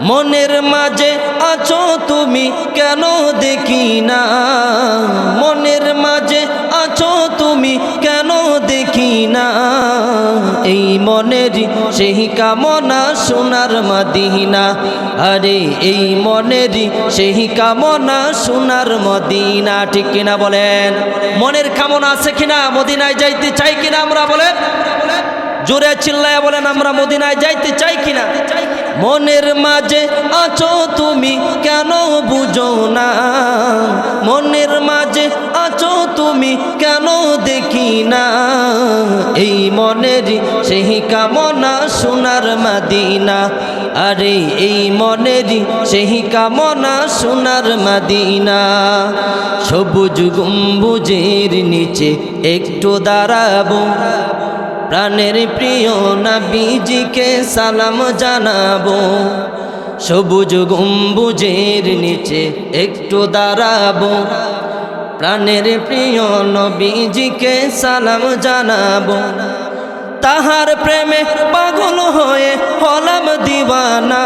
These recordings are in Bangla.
মনের মাঝে আছো তুমি কেন দেখি না, মনের মাঝে আছো তুমি কেন দেখি না, এই মনেরই সেই কামনা সোনার মদিনা, আরে এই মনেরই সেই কামনা সোনার মদিনা। ঠিক কিনা বলেন? মনের কামনা আছে কিনা? মদিনায় যাইতে চাই কিনা আমরা? বলেন, জোরে চিল্লায়া বলেন, আমরা মদিনায় যাইতে চাই কিনা? মনের মাঝে আছো তুমি কেন বুঝো না, মনের মাঝে আছো তুমি কেন দেখি না, এই মনেরই সেই কামনা সোনার মদিনা, আরে এই মনেরই সেই কামনা সোনার মদিনা। সবুজ গম্বুজের নিচে একটু দাঁড়াবো, প্রাণের প্রিয় নবীজিকে সালাম জানাবো, সবুজ গম্বুজের নিচে একটু দাঁড়াবো, প্রাণের প্রিয় নবীজিকে সালাম জানাবো, তাহার প্রেমে পাগল হয়ে হলাম দিওয়ানা,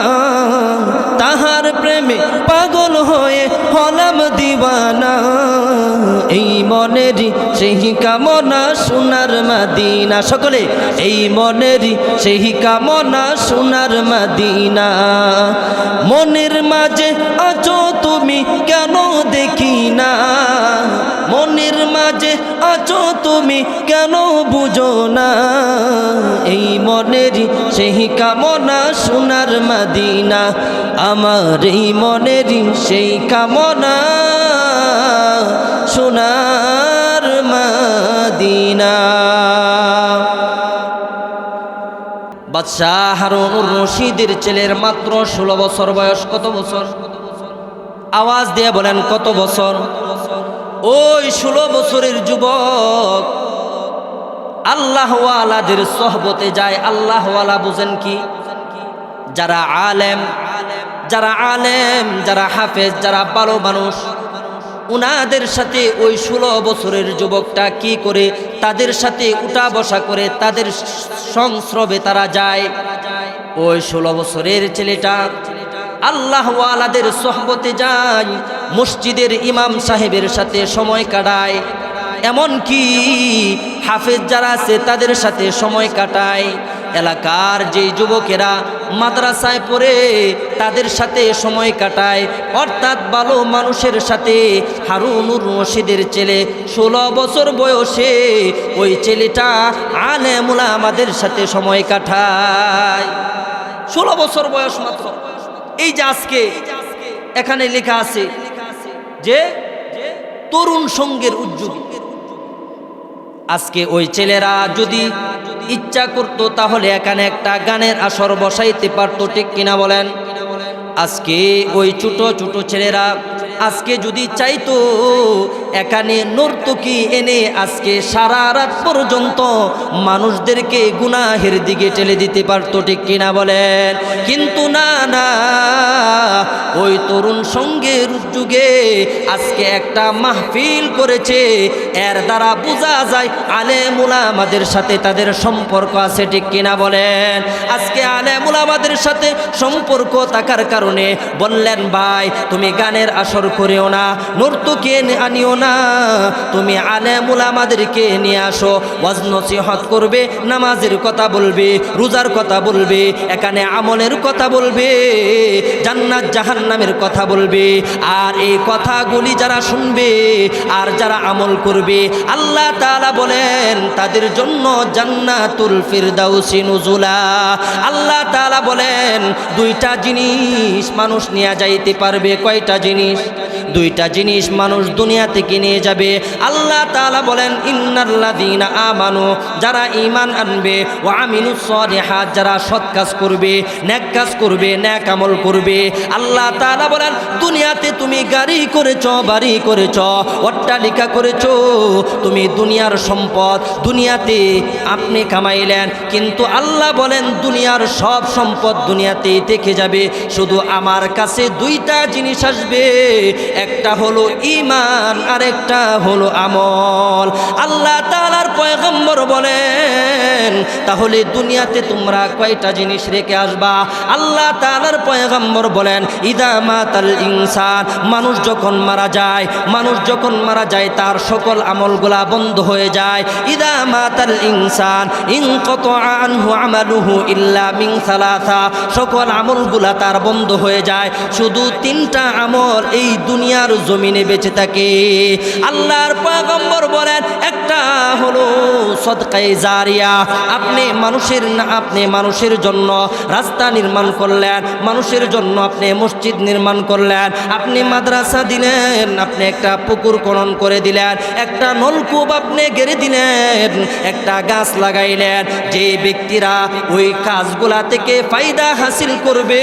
তাহার প্রেমে পাগল হয়ে হলাম দিওয়ানা, এই মনেরই সেই কামনা সোনার মদিনা। সকলে, এই মনেরই সেই কামনা সোনার মদিনা। মনের মাঝে আছো তুমি কেন দেখি না, মনের মাঝে আছো তুমি কেন বুঝো না, এই মনেরই সেই কামনা সোনার মদিনা, আমার এই মনেরই সেই কামনা সোনার মদিনা। বাদশাহ হারুনুর রশিদের ছেলের মাত্র 16 বছর বয়স। কত বছর? আওয়াজ দিয়ে বলেন, কত বছর? ওই 16 বছরের যুবক আল্লাহওয়ালাদের সোহবতে যায়। আল্লাহওয়ালা বুঝেন কি? যারা আলেম, যারা আলেম, যারা হাফেজ, যারা ভালো মানুষ, উনাদের সাথে ওই 16 বছরের যুবকটা কি করে? তাদের সাথে উঠা বসা করে, তাদের সংস্রবে তারা যায়। ওই 16 বছরের ছেলেটা আল্লাহওয়ালাদের সোহবতে যায়, মসজিদের ইমাম সাহেবের সাথে সময় কাটায়, এমন কি হাফেজ যারা আছে তাদের সাথে সময় কাটায়, এলাকার যে যুবকেরা মাদ্রাসায় পড়ে তাদের সাথে সময় কাটায়, অর্থাৎ ভালো মানুষের সাথে হারুনুর রশিদের ছেলে 16 বছর বয়সে ওই ছেলেটা আলেম উলামাদের সাথে সময় কাটায়। 16 বছর বয়স মাত্র। এই যে আজকে এখানে লেখা আছে যে তরুণ সঙ্গের উদ্যোগী, আজকে ওই ছেলেরা যদি ইচ্ছা করতো তাহলে এখানে একটা গানের আসর বসাইতে পারতো। ঠিক কিনা বলেন? আজকে ওই ছোট ছোট ছেলেরা আজকে যদি চাইতো এখানে নর্তকী এনে আজকে সারা রাত পর্যন্ত মানুষদেরকে গুনাহের দিকে ঠেলে দিতে পারতো। ঠিক কিনা বলেন? কিন্তু না না, ওই তরুণ সঙ্গের যুগে আজকে একটা মাহফিল করেছে, এর দ্বারা বোঝা যায় আলেম উলামাদের সাথে তাদের সম্পর্ক আছে। ঠিক কিনা বলেন? আজকে আলেম উলামাদের সাথে সম্পর্ক থাকার কারণে বললেন, ভাই তুমি গানের আসর করিও না, নর্তকী আনিও না, তুমি আলেম উলামাদেরকে নিয়ে আসো, ওয়াজ নসিহত করবে, নামাজের কথা বলবে, রোজার কথা বলবে, এখানে আমলের কথা বলবে, জান্নাত জাহান্নামের কথা বলবে। আর এই কথাগুলি যারা শুনবে আর যারা আমল করবে, আল্লাহ তাআলা বলেন তাদের জন্য জান্নাতুল ফিরদাউসি নুজুলা। আল্লাহ তাআলা বলেন দুইটা জিনিস মানুষ নিয়ে যাইতে পারবে। কয়টা জিনিস? দুইটা জিনিস মানুষ দুনিয়া থেকে নিয়ে যাবে। আল্লাহ তাআলা বলেন ইন্নাল্লাযীনা আমানু, যারা ঈমান আনবে, ওয়া আমিলুস সালিহাত, যারা সৎ কাজ করবে, নেক কাজ করবে, নেক আমল করবে। আল্লাহ তাআলা বলেন দুনিয়াতে তুমি গাড়ি করেছো, বাড়ি করেছো, অট্টালিকা করেছো, তুমি দুনিয়ার সম্পদ দুনিয়াতে আপনি কামাইলেন, কিন্তু আল্লাহ বলেন দুনিয়ার সব সম্পদ দুনিয়াতেই থেকে যাবে, শুধু আমার কাছে দুইটা জিনিস আসবে, একটা হলো ঈমান আর একটা হলো আমল। আল্লাহ তাআলার পয়গম্বর বলেন তাহলে দুনিয়াতে তোমরা কয়টা জিনিস রেখে আসবা? আল্লাহ তাআলার পয়গম্বর পয়গম্বর বলেন ইদা মাতাল ইনসান, মানুষ যখন মারা যায় তার সকল আমলগুলা বন্ধ হয়ে যায়। ইদা মাতাল ইনসান ইনকাতা আনহু আমালুহু ইল্লা মিন সালাসা, সকল আমলগুলা তার বন্ধ হয়ে যায়, শুধু তিনটা আমল এই দুনিয়ার জমিনে বেঁচে থাকে। আল্লাহর পয়গম্বর বলেন একটা হলো সদকায়ে জারিয়া, আপনি মানুষের জন্য রাস্তা নির্মাণ করলেন, মানুষের জন্য আপনি মসজিদ নির্মাণ করলেন, আপনি মাদ্রাসা দিলেন, আপনি একটা পুকুর খনন করে দিলেন, একটা নলকূপ আপনি গেড়ে দিলেন, একটা গাছ লাগাইলেন। যে ব্যক্তিরা ওই কাজগুলা থেকে ফায়দা হাসিল করবে,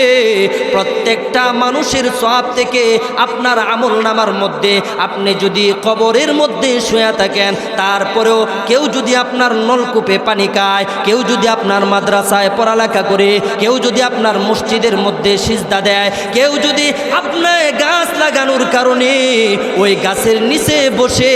প্রত্যেকটা মানুষের সওয়াব থেকে আপনার আমলনামার মধ্যে, আপনি যদি কবরের মধ্যে শুয়ে থাকেন তারপরেও কেউ যদি আপনার নলকূপে পানি খায়, কেউ যদি আপনার মাদ্রাসায় পড়ালেখা করে, কেউ যদি আপনার মসজিদের মধ্যে সিজদা দেয়, কেউ যদি আপনার গাছ লাগানোর কারণে ওই গাছের নিচে বসে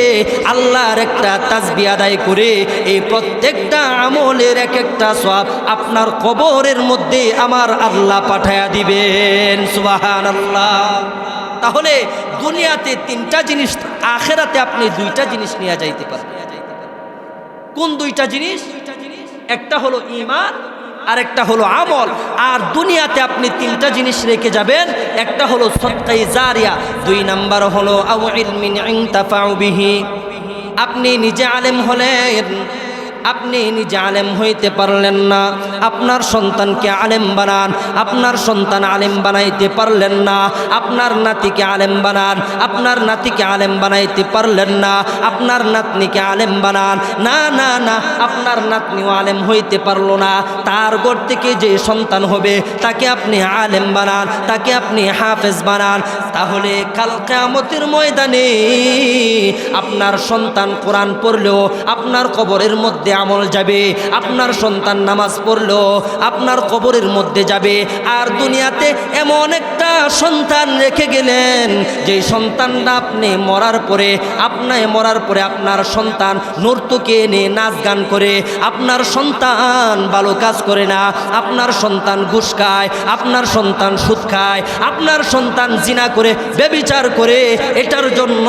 আল্লাহর একটা তাসবিহ আদায় করে, এই প্রত্যেকটা আমলের এক একটা সওয়াব আপনার কবরের মধ্যে আমার আল্লাহ পাঠায়া দিবেন। সুবহানাল্লাহ। তাহলে দুনিয়াতে তিনটা জিনিস, আখেরাতে আপনি দুইটা জিনিস নিয়ে যাইতে পারেন। কোন দুইটা জিনিস? একটা হলো ঈমান আর একটা হলো আমল। আর দুনিয়াতে আপনি তিনটা জিনিস রেখে যাবেন, একটা হলো সদকায়ে জারিয়া, দুই নাম্বার হলো আও ইলমিন ইনতাফাউ বিহি। আপনি নিজে আলেম হলেন, আপনি নিজে আলেম হইতে পারলেন না, আপনার সন্তানকে আলেম বানান, আপনার সন্তান আলেম বানাইতে পারলেন না, আপনার নাতিকে আলেম বানান, আপনার নাতিকে আলেম বানাইতে পারলেন না, আপনার নাতনিকে আলেম বানান, না না না, আপনার নাতনিও আলেম হইতে পারলো না, তার ঘর থেকে যে সন্তান হবে তাকে আপনি আলেম বানান, তাকে আপনি হাফেজ বানান। তাহলে কাল কিয়ামতের ময়দানে আপনার সন্তান কোরআন পড়লেও আপনার কবরের মধ্যে আমল যাবে, আপনার সন্তান নামাজ পড়লেও আপনার কবরের মধ্যে যাবে। আর দুনিয়াতে এমন একটা সন্তান রেখে গেলেন, যে সন্তানটা আপনি মরার পরে আপনার সন্তান নর্তকে এনে নাচ গান করে, আপনার সন্তান ভালো কাজ করে না, আপনার সন্তান ঘুষ খায়, আপনার সন্তান সুদ খায়, আপনার সন্তান জিনা করে, ব্যভিচার করে, এটার জন্য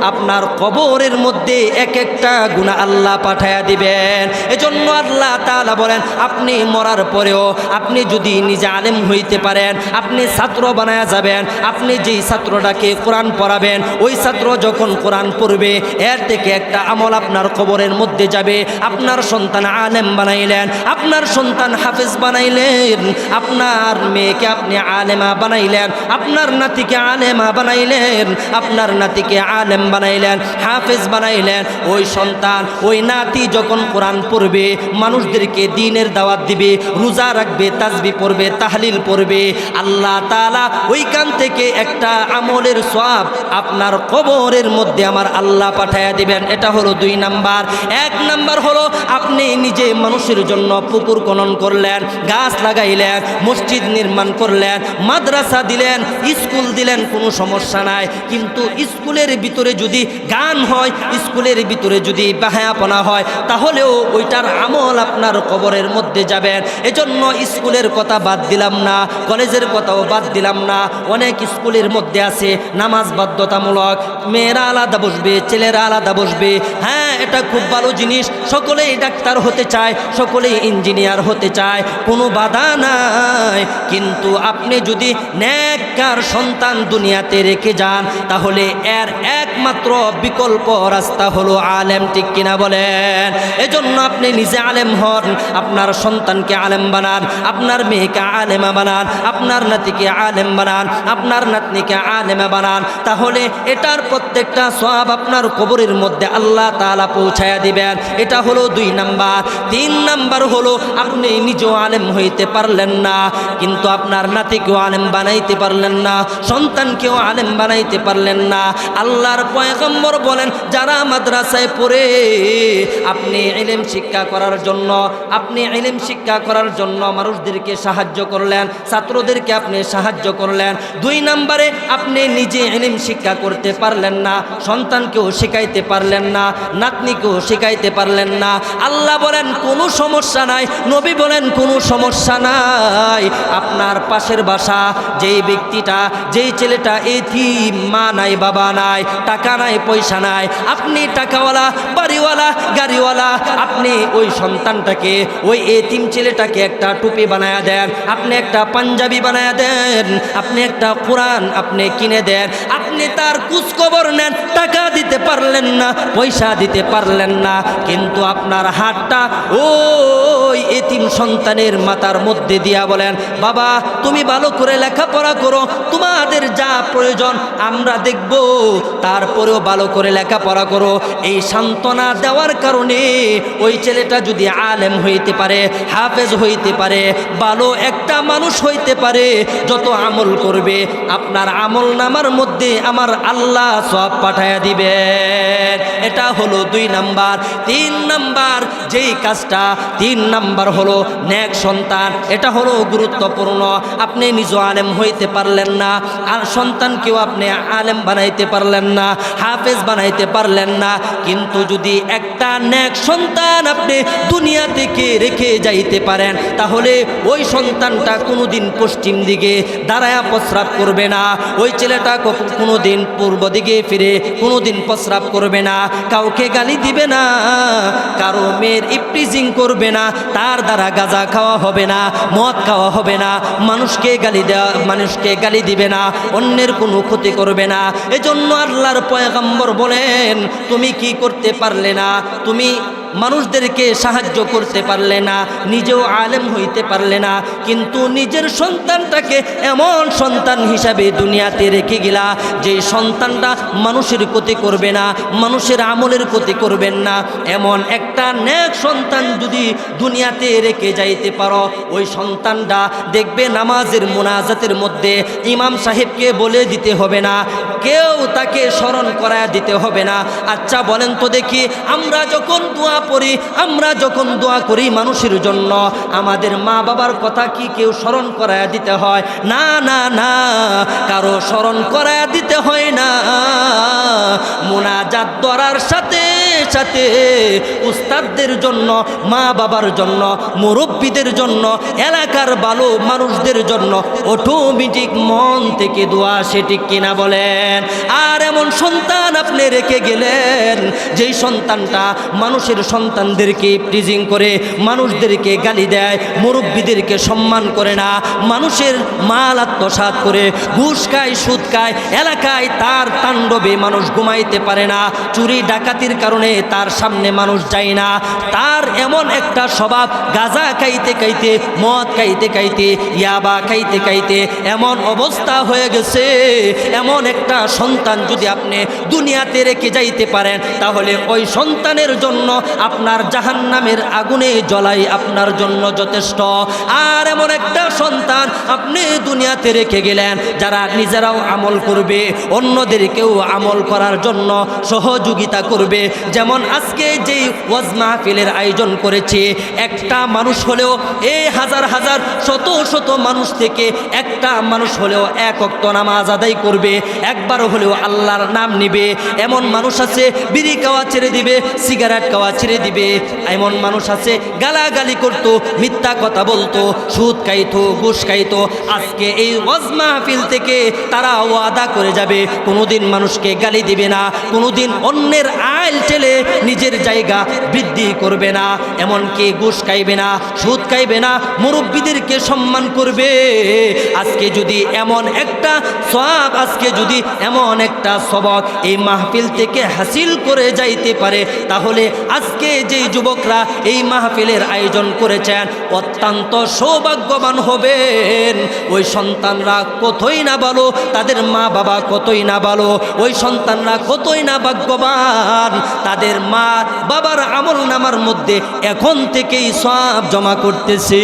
আপনার কবরের মধ্যে এক একটা গুনাহ আল্লাহ পাঠায়া দিবেন। এজন্য আল্লাহ তাআলা বলেন আপনি মরার পরেও আপনি যদি নিজে আলেম হইতে পারেন, আপনি ছাত্র বানায়া যাবেন, আপনি যেই ছাত্রটাকে কোরআন পড়াবেন, ওই ছাত্র যখন কোরআন পড়বে এর থেকে একটা আমল আপনার কবরের মধ্যে যাবে। আপনার সন্তান আলেম বানাইলেন, আপনার সন্তান হাফেজ বানাইলেন, আপনার মেয়েকে আপনি আলেমা বানাইলেন, আপনার নাতিকে আলেমা বানাইলেন, আপনার নাতিকে আলেম বানাইলেন, হাফেজ বানাইলেন। ওই সন্তান ওই নাতি যখন কোরআন পড়বে, মানুষদেরকে দ্বীনের দাওয়াত দিবে, রোজা রাখবে, তাসবিহ পড়বে, তাহলিল পড়বে, আল্লাহ তাআলা ওইখান থেকে একটা আমলের সওয়াব আপনার কবরের মধ্যে আমার আল্লাহ পাঠায়া দিবেন। এটা হলো দুই নাম্বার। এক নাম্বার হলো আপনি নিজে মানুষের জন্য পুকুর খনন করলেন, গাছ লাগাইলেন, মসজিদ নির্মাণ করলেন, মাদ্রাসা দিলেন, স্কুল দিলেন, কোনো সমস্যা নাই। কিন্তু স্কুলের ভিতরে যদি গান হয়, স্কুলের ভিতরে যদি বাহায়াপনা হয়, তাহলেও ওইটার আমল আপনার কবরের মধ্যে যাবেন। এজন্য স্কুলের কথা বাদ দিলাম না, কলেজের কথাও বাদ দিলাম না। অনেক স্কুলের মধ্যে আছে নামাজ বাধ্যতামূলক, মেয়েরা আলাদা বসবে, ছেলেরা আলাদা বসবে। হ্যাঁ, এটা খুব ভালো জিনিস, সকলেই ডাক্তার হতে চায়, সকলেই ইঞ্জিনিয়ার হতে চায়, কোনো বাধা নাই। কিন্তু আপনি যদি নেককার সন্তান দুনিয়াতে রেখে যান, তাহলে এর একমাত্র বিকল্প রাস্তা হলো আলেম। ঠিক কিনা বলেন? এজন্য আপনি নিজে আলেম হন, আপনার সন্তানকে আলেম বানান, আপনার মেয়েকে আলেমা বানান, আপনার নাতিকে আলেম বানান, আপনার নাতনিকে আলেমা বানান। তাহলে এটার প্রত্যেকটা সওয়াব আপনার কবরের মধ্যে আল্লাহ তাআলা পৌঁছায়া দিবেন। এটা হলো দুই নাম্বার। তিন নাম্বার হলো আপনি নিজেও আলেম হইতে পারলেন না, কিন্তু আপনার নাতিকেও আলেম বানাইতে পারলেন না, সন্তানকেও আলেম বানাইতে পারলেন না। আল্লাহর পয়গম্বর বলেন যারা মাদ্রাসায় পড়ে আপনি ইলম শিক্ষা করার জন্য মানুষদেরকে সাহায্য করলেন, ছাত্রদেরকে আপনি সাহায্য করলেন। দুই নম্বরে আপনি নিজে ইলম শিক্ষা করতে পারলেন না, সন্তানকেও শিখাইতে পারলেন না, নাতনিকেও শিখাইতে পারলেন না। আল্লাহ বলেন কোনো সমস্যা নাই, নবী বলেন কোনো সমস্যা নাই। আপনার পাশের বাসা যেই ব্যক্তিটা, যেই ছেলেটা এতিম, মা নাই বাবা নাই, টাকা নাই পয়সা নাই, আপনি টাকাওয়ালা বাড়িওয়ালা গাড়িওয়ালা, আপনি ওই সন্তানটাকে, ওই এতিম ছেলেটাকে একটা টুপি বানায়া দেন, আপনি একটা পাঞ্জাবি বানায়া দেন, আপনি একটা কোরআন আপনি কিনে দেন। আপনি তার খোঁজখবর নেন, টাকা দিতে পারলেন না, পয়সা দিতে পারলেন না, কিন্তু আপনার হাতটা ওই এতিম সন্তানের মাথার মধ্যে দিয়া বলেন, বাবা তুমি ভালো করে লেখাপড়া করো, তোমাদের যা প্রয়োজন আমরা দেখব, তারপরেও ভালো করে লেখাপড়া করো। এই সান্ত্বনা দেওয়ার কারণে ওই ছেলেটা যদি আলেম হইতে পারে, হাফেজ হইতে পারে, ভালো একটা মানুষ হইতে পারে, যত আমল করবে আপনার আমল নামার মধ্যে আমার আল্লাহ সওয়াব পাঠায়া দিবেন। এটা হলো 2 নাম্বার। 3 নাম্বার যেই কাজটা, 3 নাম্বার হলো নেক সন্তান। এটা হলো গুরুত্বপূর্ণ। আপনি নিজে আলেম হইতে পারলেন না, আর সন্তানকেও আপনি আলেম বানাইতে পারলেন না, হাফেজ বানাইতে পারলেন না, কিন্তু যদি একটা নেক সন্তান আপনি দুনিয়া থেকে রেখে যাইতে পারেন, তাহলে ওই সন্তানটা কোনোদিন পশ্চিম দিকে দাঁড়ায়া প্রস্রাব করবে না, ওই ছেলেটা কোনোদিন পূর্ব দিকে ফিরে কোনোদিন প্রস্রাব করবে না, কাউকে গালি দিবে না, কারো মেয়ের ইপটিজিং করবে না, তার দ্বারা গাঁজা খাওয়া হবে না, মদ খাওয়া হবে না, মানুষকে গালি দিবে না, অন্যের কোনো ক্ষতি করবে না। এজন্য আল্লাহর পয়গম্বর বলেন, তুমি কি করতে পারলে না? তুমি মানুষদেরকে সাহায্য করতে পারলে না, নিজেও আলেম হইতে পারলে না, কিন্তু নিজের সন্তানটাকে এমন সন্তান হিসাবে দুনিয়াতে রেখে গেলা যে সন্তানটা মানুষের ক্ষতি করবে না, মানুষের আমলের ক্ষতি করবেন না। এমন একটা নেক সন্তান যদি দুনিয়াতে রেখে যাইতে পারো, ওই সন্তানটা দেখবে নামাজের মুনাজাতের মধ্যে ইমাম সাহেবকে বলে দিতে হবে না, কেউ তাকে স্মরণ করায় দিতে হবে না। আচ্ছা বলেন তো দেখি, আমরা যখন দোয়া করি মানুষের জন্য, আমাদের মা বাবার কথা কি কেউ স্মরণ করায় দিতে হয়? না না না, কারো স্মরণ করায় দিতে হয় না। মুনাজাত ধরার সাথে সাথে উস্তাদদের জন্য, মা বাবার জন্য, মুরব্বীদের জন্য, এলাকার ভালো মানুষদের জন্য অটোমেটিক মন থেকে দোয়া, সেটি কিনা বলেন? আর এমন সন্তান আপনি রেখে গেলেন যেই সন্তানটা মানুষের সন্তানদেরকে প্রিজিং করে, মানুষদেরকে গালি দেয়, মুরব্বীদেরকে সম্মান করে না, মানুষের মাল আত্মসাৎ করে, ঘুষ খায়, সুদ খায়, এলাকায় তার তাণ্ডবে মানুষ ঘুমাইতে পারে না, চুরি ডাকাতির কারণে তার সামনে মানুষ যায় না, তার এমন একটা স্বভাব, গাঁজা খাইতে খাইতে, মদ খাইতে খাইতে, ইয়াবা খাইতে খাইতে এমন অবস্থা হয়ে গেছে। এমন একটা সন্তান যদি আপনি দুনিয়াতে রেখে যাইতে পারেন, তাহলে ওই সন্তানের জন্য আপনার জাহান্নামের আগুনে জ্বলাই আপনার জন্য যথেষ্ট। আর এমন একটা সন্তান আপনি দুনিয়াতে রেখে গেলেন যারা নিজেরাও আমল করবে, অন্যদেরকেও আমল করার জন্য সহযোগিতা করবে। যেমন আজকে যেই ওয়াজ মাহফিলের আয়োজন করেছে, একটা মানুষ হলেও এই হাজার হাজার শত শত মানুষ থেকে একটা মানুষ হলেও 1 ওয়াক্ত নামাজ আদায় করবে, একবার হলেও আল্লাহর নাম নিবে। এমন মানুষ আছে বিড়ি খাওয়া ছেড়ে দিবে, সিগারেট খাওয়া ছেড়ে দিবে। এমন মানুষ আছে গালাগালি করতো, মিথ্যা কথা বলতো, সুদ খাইতো, ঘুষ খাইতো। আজকে এই ওয়াজ মাহফিল থেকে তারা ওয়াদা করে যাবে কোনোদিন মানুষকে গালি দিবে না, কোনোদিন অন্যের আইল ঠেলে নিজের জায়গা বৃদ্ধি করবে না, এমনকি ঘুষ খাইবে না, সুদ খাইবে না, মুরব্বীদেরকে সম্মান করবে। আজকে যদি এমন একটা সওয়াব, আজকে যদি এমন একটা সবক এই মাহফিল থেকে হাসিল করে যাইতে পারে, তাহলে আজকে যেই যুবকরা এই মাহফিলের আয়োজন করেছেন অত্যন্ত সৌভাগ্যবান হবেন। ওই সন্তানরা কতই না ভালো, তাদের মা বাবা কতই না ভালো, ওই সন্তানরা কতই না ভাগ্যবান, তাদের মা বাবার আমল নামার মধ্যে এখন থেকেই সওয়াব জমা করতেছে।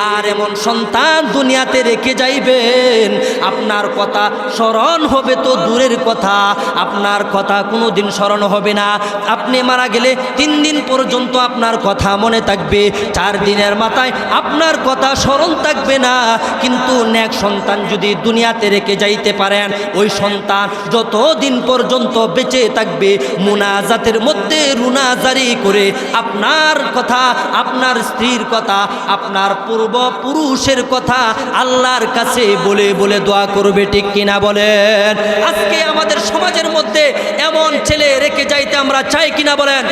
আর এমন সন্তান দুনিয়াতে রেখে যাইবেন, আপনার কথা স্মরণ হবে তো দূরের কথা, আপনার কথা কোনো দিন স্মরণ হবে না। আপনি মারা গেলে 3 দিন পর্যন্ত আপনার কথা মনে থাকবে, 4 দিনের মাথায় আপনার কথা স্মরণ থাকবে না। কিন্তু নেক সন্তান যদি দুনিয়াতে রেখে যাইতে পারেন, ওই সন্তান যতদিন পর্যন্ত বেঁচে থাকবে মুনাজাতের মধ্যে রুনাজারি করে আপনার কথা, আপনার স্ত্রীর কথা, আপনার পূর্বপুরুষের কথা আল্লাহর কাছে বলে বলে দোয়া করবে। ঠিক কিনা বলেন? আজকে আমাদের সমাজের মধ্যে এমন ছেলে রেখে যাইতে আমরা চাই কিনা বলেন?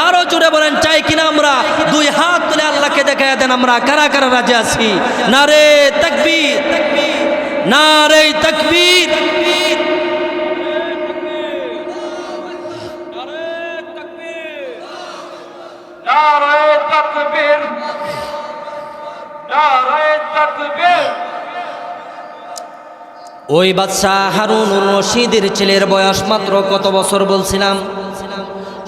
আরো জোরে বলেন, চাই কিনা? আমরা 2 হাত তুলে আল্লাহকে দেখায় দেন আমরা কারা কারা রাজি আছি। নারে তাকবীর, নারে তাকবীর। ওই বাদশাহ হারুনুর রশিদের ছেলের বয়স মাত্র কত বছর বলছিলাম?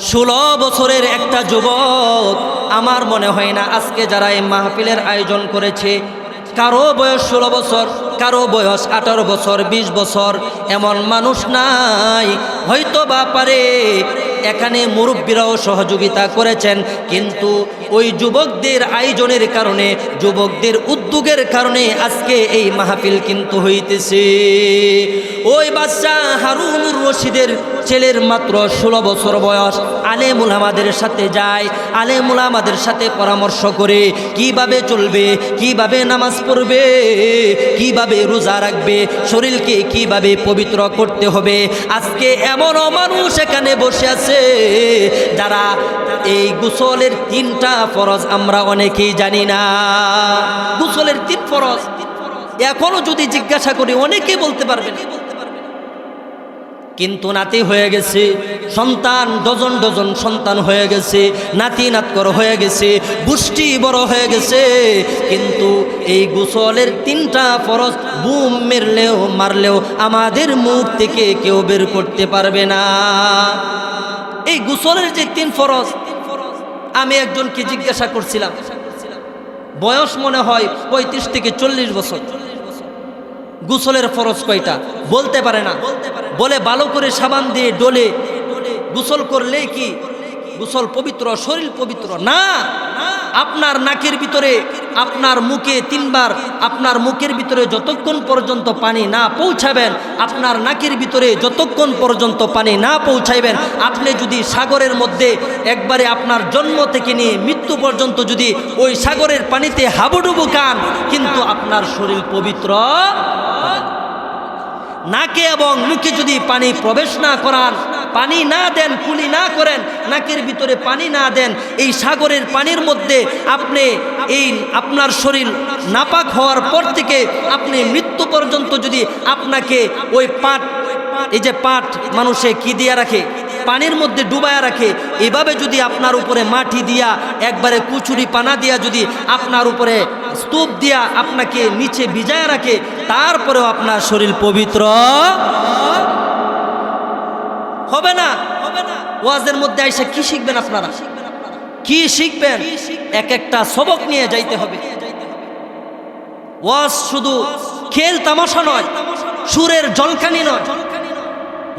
16 বছরের একটা যুবক। আমার মনে হয় না আজকে যারা এই মাহফিলের আয়োজন করেছে কারো বয়স 16 বছর, কারো বয়স 18 বছর, 20 বছর, এমন মানুষ নাই। হয়তো বা পারে এখানে মুরব্বীরাও সহযোগিতা করেছেন, কিন্তু ওই যুবকদের আয়োজনের কারণে, যুবকদের উদ্যোগের কারণে আজকে এই মাহফিল কিন্তু হইতেছে। ওই বাদশাহ হারুনুর রশিদের ছেলের মাত্র 16 বছর বয়স। আলেম উলামাদের সাথে যায়, আলেম উলামাদের সাথে পরামর্শ করে কিভাবে চলবে, কিভাবে নামাজ পড়বে, কিভাবে রোজা রাখবে, শরীরকে কিভাবে পবিত্র করতে হবে। আজকে এমনও মানুষ এখানে বসে আছে যারা এই গোসলের 3টা ফরজ আমরা অনেকেই জানি না। গোসলের 3 ফরজ এখনো যদি জিজ্ঞাসা করি অনেকেই বলতে পারবে না। কিন্তু নাতি হয়ে গেছে, সন্তান ডজন ডজন সন্তান হয়ে গেছে, নাতি নাতকর হয়ে গেছে, গোষ্ঠী বড় হয়ে গেছে, কিন্তু এই গোসলের 3টা ফরজ বুম মারলেও আমাদের মুখ থেকে কেউ বের করতে পারবে না। এই গোসলের যে 3 ফরজ, আমি একজনকে জিজ্ঞাসা করছিলাম, বয়স মনে হয় 35 থেকে 40 বছর। গোসলের ফরজ কয়টা বলতে পারে না। বলে ভালো করে সাবান দিয়ে ডলে গোসল করলে কি গোসল পবিত্র, শরীর পবিত্র? না, আপনার নাকের ভিতরে, আপনার মুখে 3 বার, আপনার মুখের ভিতরে যতক্ষণ পর্যন্ত পানি না পৌঁছাবেন, আপনার নাকের ভিতরে যতক্ষণ পর্যন্ত পানি না পৌঁছাইবেন, আপনি যদি সাগরের মধ্যে একবারে আপনার জন্ম থেকে নিয়ে মৃত্যু পর্যন্ত যদি ওই সাগরের পানিতে হাবুডুবু খান, কিন্তু আপনার শরীর পবিত্র। নাকে এবং মুখে যদি পানি প্রবেশ না করান, পানি না দেন, কুলি না করেন, নাকের ভিতরে পানি না দেন, এই সাগরের পানির মধ্যে আপনি এই আপনার শরীর নাপাক হওয়ার পর থেকে আপনি মৃত্যু পর্যন্ত যদি আপনাকে ওই পাট, এই যে পাট মানুষে কি দিয়া রাখে, পানির মধ্যে ডুবায়া রাখে, এভাবে যদি আপনার উপরে মাটি দিয়া একবারে কুচুরি পানা দিয়া যদি আপনার উপরে স্তূপ দিয়া আপনাকে নিচে ভিজায়া রাখে, তারপরেও আপনার শরীর পবিত্র হবে না। ওয়াজের মধ্যে আইসা কি শিখবেন আপনারা? কি শিখবেন? এক একটা সবক নিয়ে যাইতে হবে। ওয়াজ শুধু খেল তামাশা নয়, সুরের জলকানি নয়।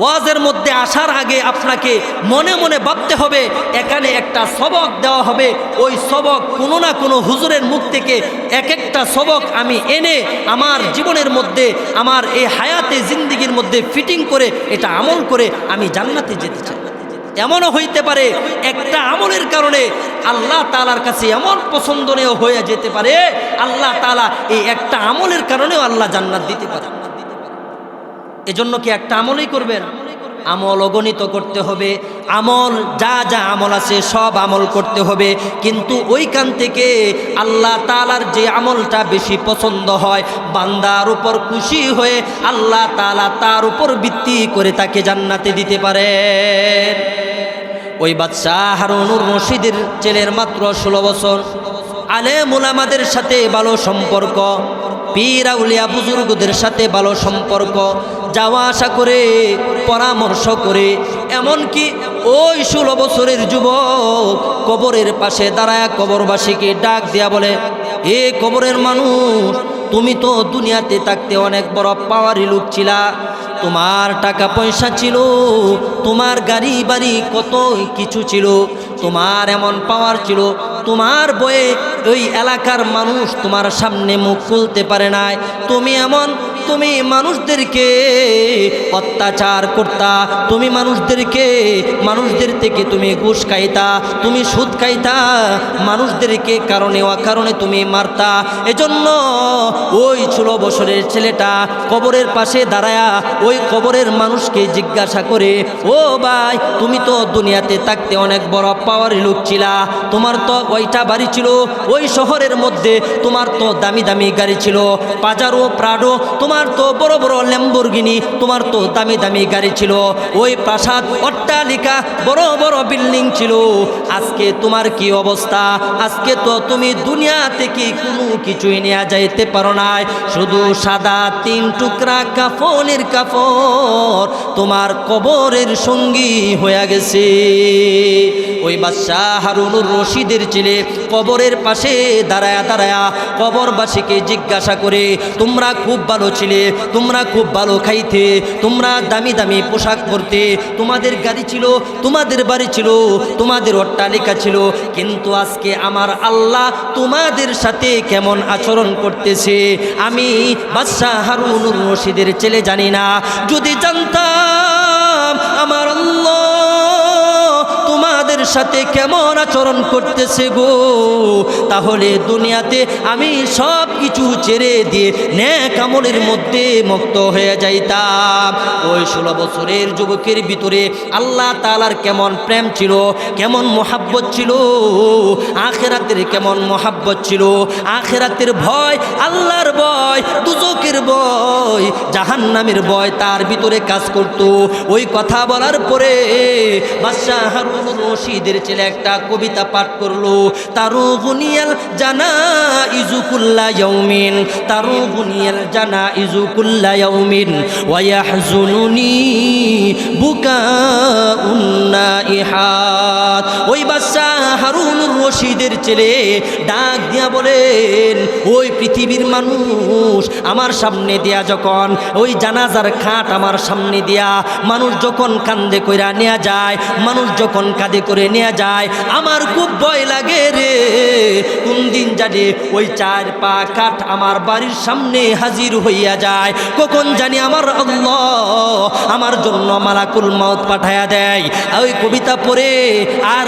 ওয়াজের মধ্যে আসার আগে আপনাকে মনে মনে ভাবতে হবে এখানে একটা সবক দেওয়া হবে। ওই সবক কোনো না কোনো হুজুরের মুখ থেকে এক একটা সবক আমি এনে আমার জীবনের মধ্যে, আমার এই হায়াতে জিন্দিগির মধ্যে ফিটিং করে এটা আমল করে আমি জান্নাতে যেতে চাই। এমনও হইতে পারে একটা আমলের কারণে আল্লাহ তাআলার কাছে এমন পছন্দনীয় হয়ে যেতে পারে, আল্লাহ তাআলা এই একটা আমলের কারণেও আল্লাহ জান্নাত দিতে পারে। এজন্য কি একটা আমলই করবেন? আমল অগণিত করতে হবে। আমল যা যা আমল আছে সব আমল করতে হবে, কিন্তু ওইখান থেকে আল্লাহ তাআলার যে আমলটা বেশি পছন্দ হয়, বান্দার উপর খুশি হয়ে আল্লাহ তাআলা তার উপর ভিত্তি করে তাকে জান্নাতে দিতে পারেন। ওই বাদশাহ হারুনুর রশিদের ছেলের মাত্র 16 বছর। আলেম উলামাদের সাথে ভালো সম্পর্ক, পীর আউলিয়া বুজুর্গদের সাথে ভালো সম্পর্ক, যাওয়া আসা করে, পরামর্শ করে, এমনকি ওই 16 বছরের যুবক কবরের পাশে দাঁড়ায় কবরবাসীকে ডাক দিয়া বলে, এ কবরের মানুষ, তুমি তো দুনিয়াতে থাকতে অনেক বড় পাওয়ারি লোক ছিলা, তোমার টাকা পয়সা ছিল, তোমার গাড়ি বাড়ি কত কিছু ছিল, তোমার এমন পাওয়ার ছিল, তোমার বয়ে ওই এলাকার মানুষ তোমার সামনে মুখ খুলতে পারে নাই। তুমি মানুষদেরকে অত্যাচার করতা, তুমি মানুষদের থেকে তুমি ঘুষ খাইতা, তুমি সুদ খাইতা, মানুষদেরকে কারণে অকারণে তুমি মারতা। এজন্য ওই 16 বছরের ছেলেটা কবরের পাশে দাঁড়ায়া ওই কবরের মানুষকে জিজ্ঞাসা করে, ও ভাই, তুমি তো দুনিয়াতে থাকতে অনেক বড় পাওয়ারি লোক ছিলা, তোমার তো ওইটা বাড়ি ছিল ওই শহরের মধ্যে, তোমার তো দামি দামি গাড়ি ছিল, পাজারো প্রাডো, তোমার তো বড় বড় ল্যাম্বরগিনি, তোমার তো দামি দামি গাড়ি ছিল, ওই প্রাসাদ অট্টালিকা বড় বড় বিল্ডিং ছিল, আজকে তোমার কি অবস্থা? আজকে তো তুমি দুনিয়া থেকে কোনো কিছুই নিয়ে যাইতে পারো না, শুধু সাদা 3 টুকরা কাফনের কাপড় তোমার কবরের সঙ্গী হয়ে গেছে। ওই বাদশাহ হারুনুর রশিদের ছেলে কবরের পাশে দাঁড়ায়া দাঁড়ায়া কবরবাসীকে জিজ্ঞাসা করে, তোমরা খুব ভালো ছিলে, তোমরা খুব ভালো খাইতে, তোমরা দামি দামি পোশাক পরতে, তোমাদের গাড়ি ছিল, তোমাদের বাড়ি ছিল, তোমাদের অট্টালিকা ছিল, কিন্তু আজকে আমার আল্লাহ তোমাদের সাথে কেমন আচরণ করতেছে আমি বাদশাহ হারুনুর রশিদের ছেলে জানি না। যদি জানতাম আমার আল্লাহ তোমাদের সাথে কেমন আচরণ করতেছে গো, তাহলে দুনিয়াতে আমি সব কিছু ছেড়ে দিয়ে নেক আমলের মধ্যে মুক্ত হয়ে যাইতাম। ওই 16 বছরের যুবকের ভিতরে আল্লাহ তাআলার কেমন প্রেম ছিল, কেমন মোহাব্বত ছিল, আখিরাতের কেমন মোহাব্বত ছিল, আখিরাতের ভয়, আল্লাহর ভয়, দুজকের ভয়, জাহান্নামের ভয় তার ভিতরে কাজ করত। ওই কথা বলার পরে বাদশাহ হারুনুর রশিদের ছেলে একটা কবিতা পাঠ করলো, তারুগুনিয়াল জানাইজু কুল্লা ইয়াউমিন, তারুগুনিয়াল জানাইজু কুল্লা ইয়াউমিন ওয়া ইয়াহজুনুনি বুকাউন নাইহাত। ওই বাদশাহ হারুনুর রশিদের ছেলে ডাক দিয়া বলেন, ওই পৃথিবীর মানুষ আমার সামনে দিয়া যখন ওই জানাজার খাট আমার সামনে দিয়া মানুষ যখন কান্দে কইরা নেওয়া যায়, মানুষ যখন কাঁধে করে নেওয়া যায়, আমার খুব ভয় লাগে রে, কোন দিন জানি ওই 4 পা কাঠ আমার বাড়ির সামনে হাজির হইয়া যায়, কখন জানি আমার আল্লাহ আমার জন্য মালাকুল মউত পাঠায়া দেয়। ওই কবিতা পড়ে আর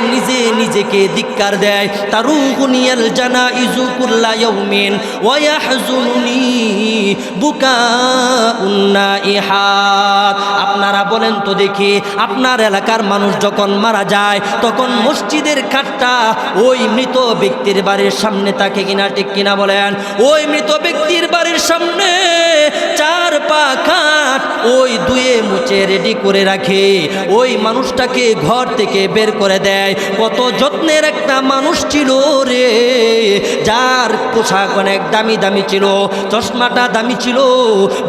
নিজেকে ধিক্কার দেয়, তারুগুনিয়াল জানাইজু কুল্লা ইয়াউমিন ওয়া ইয়াহজুনুনি বুকাউন নাইহাত। আপনারা বলেন তো দেখি, আপনার এলাকার মানুষ যখন মারা যায় তখন মসজিদের কাঠটা ওই মৃত ব্যক্তির বাড়ির সামনে থাকে কিনা, ঠিক কিনা বলেন? ওই মৃত ব্যক্তির বাড়ির সামনে 4 পা কাঠ ওই ধুয়ে মুছে রেডি করে রাখে, ওই মানুষটাকে ঘর থেকে বের করে দেয়। কত যত্নের একটা মানুষ ছিল রে, যার পোশাক অনেক দামি দামি ছিল, চশমাটা দামি ছিল,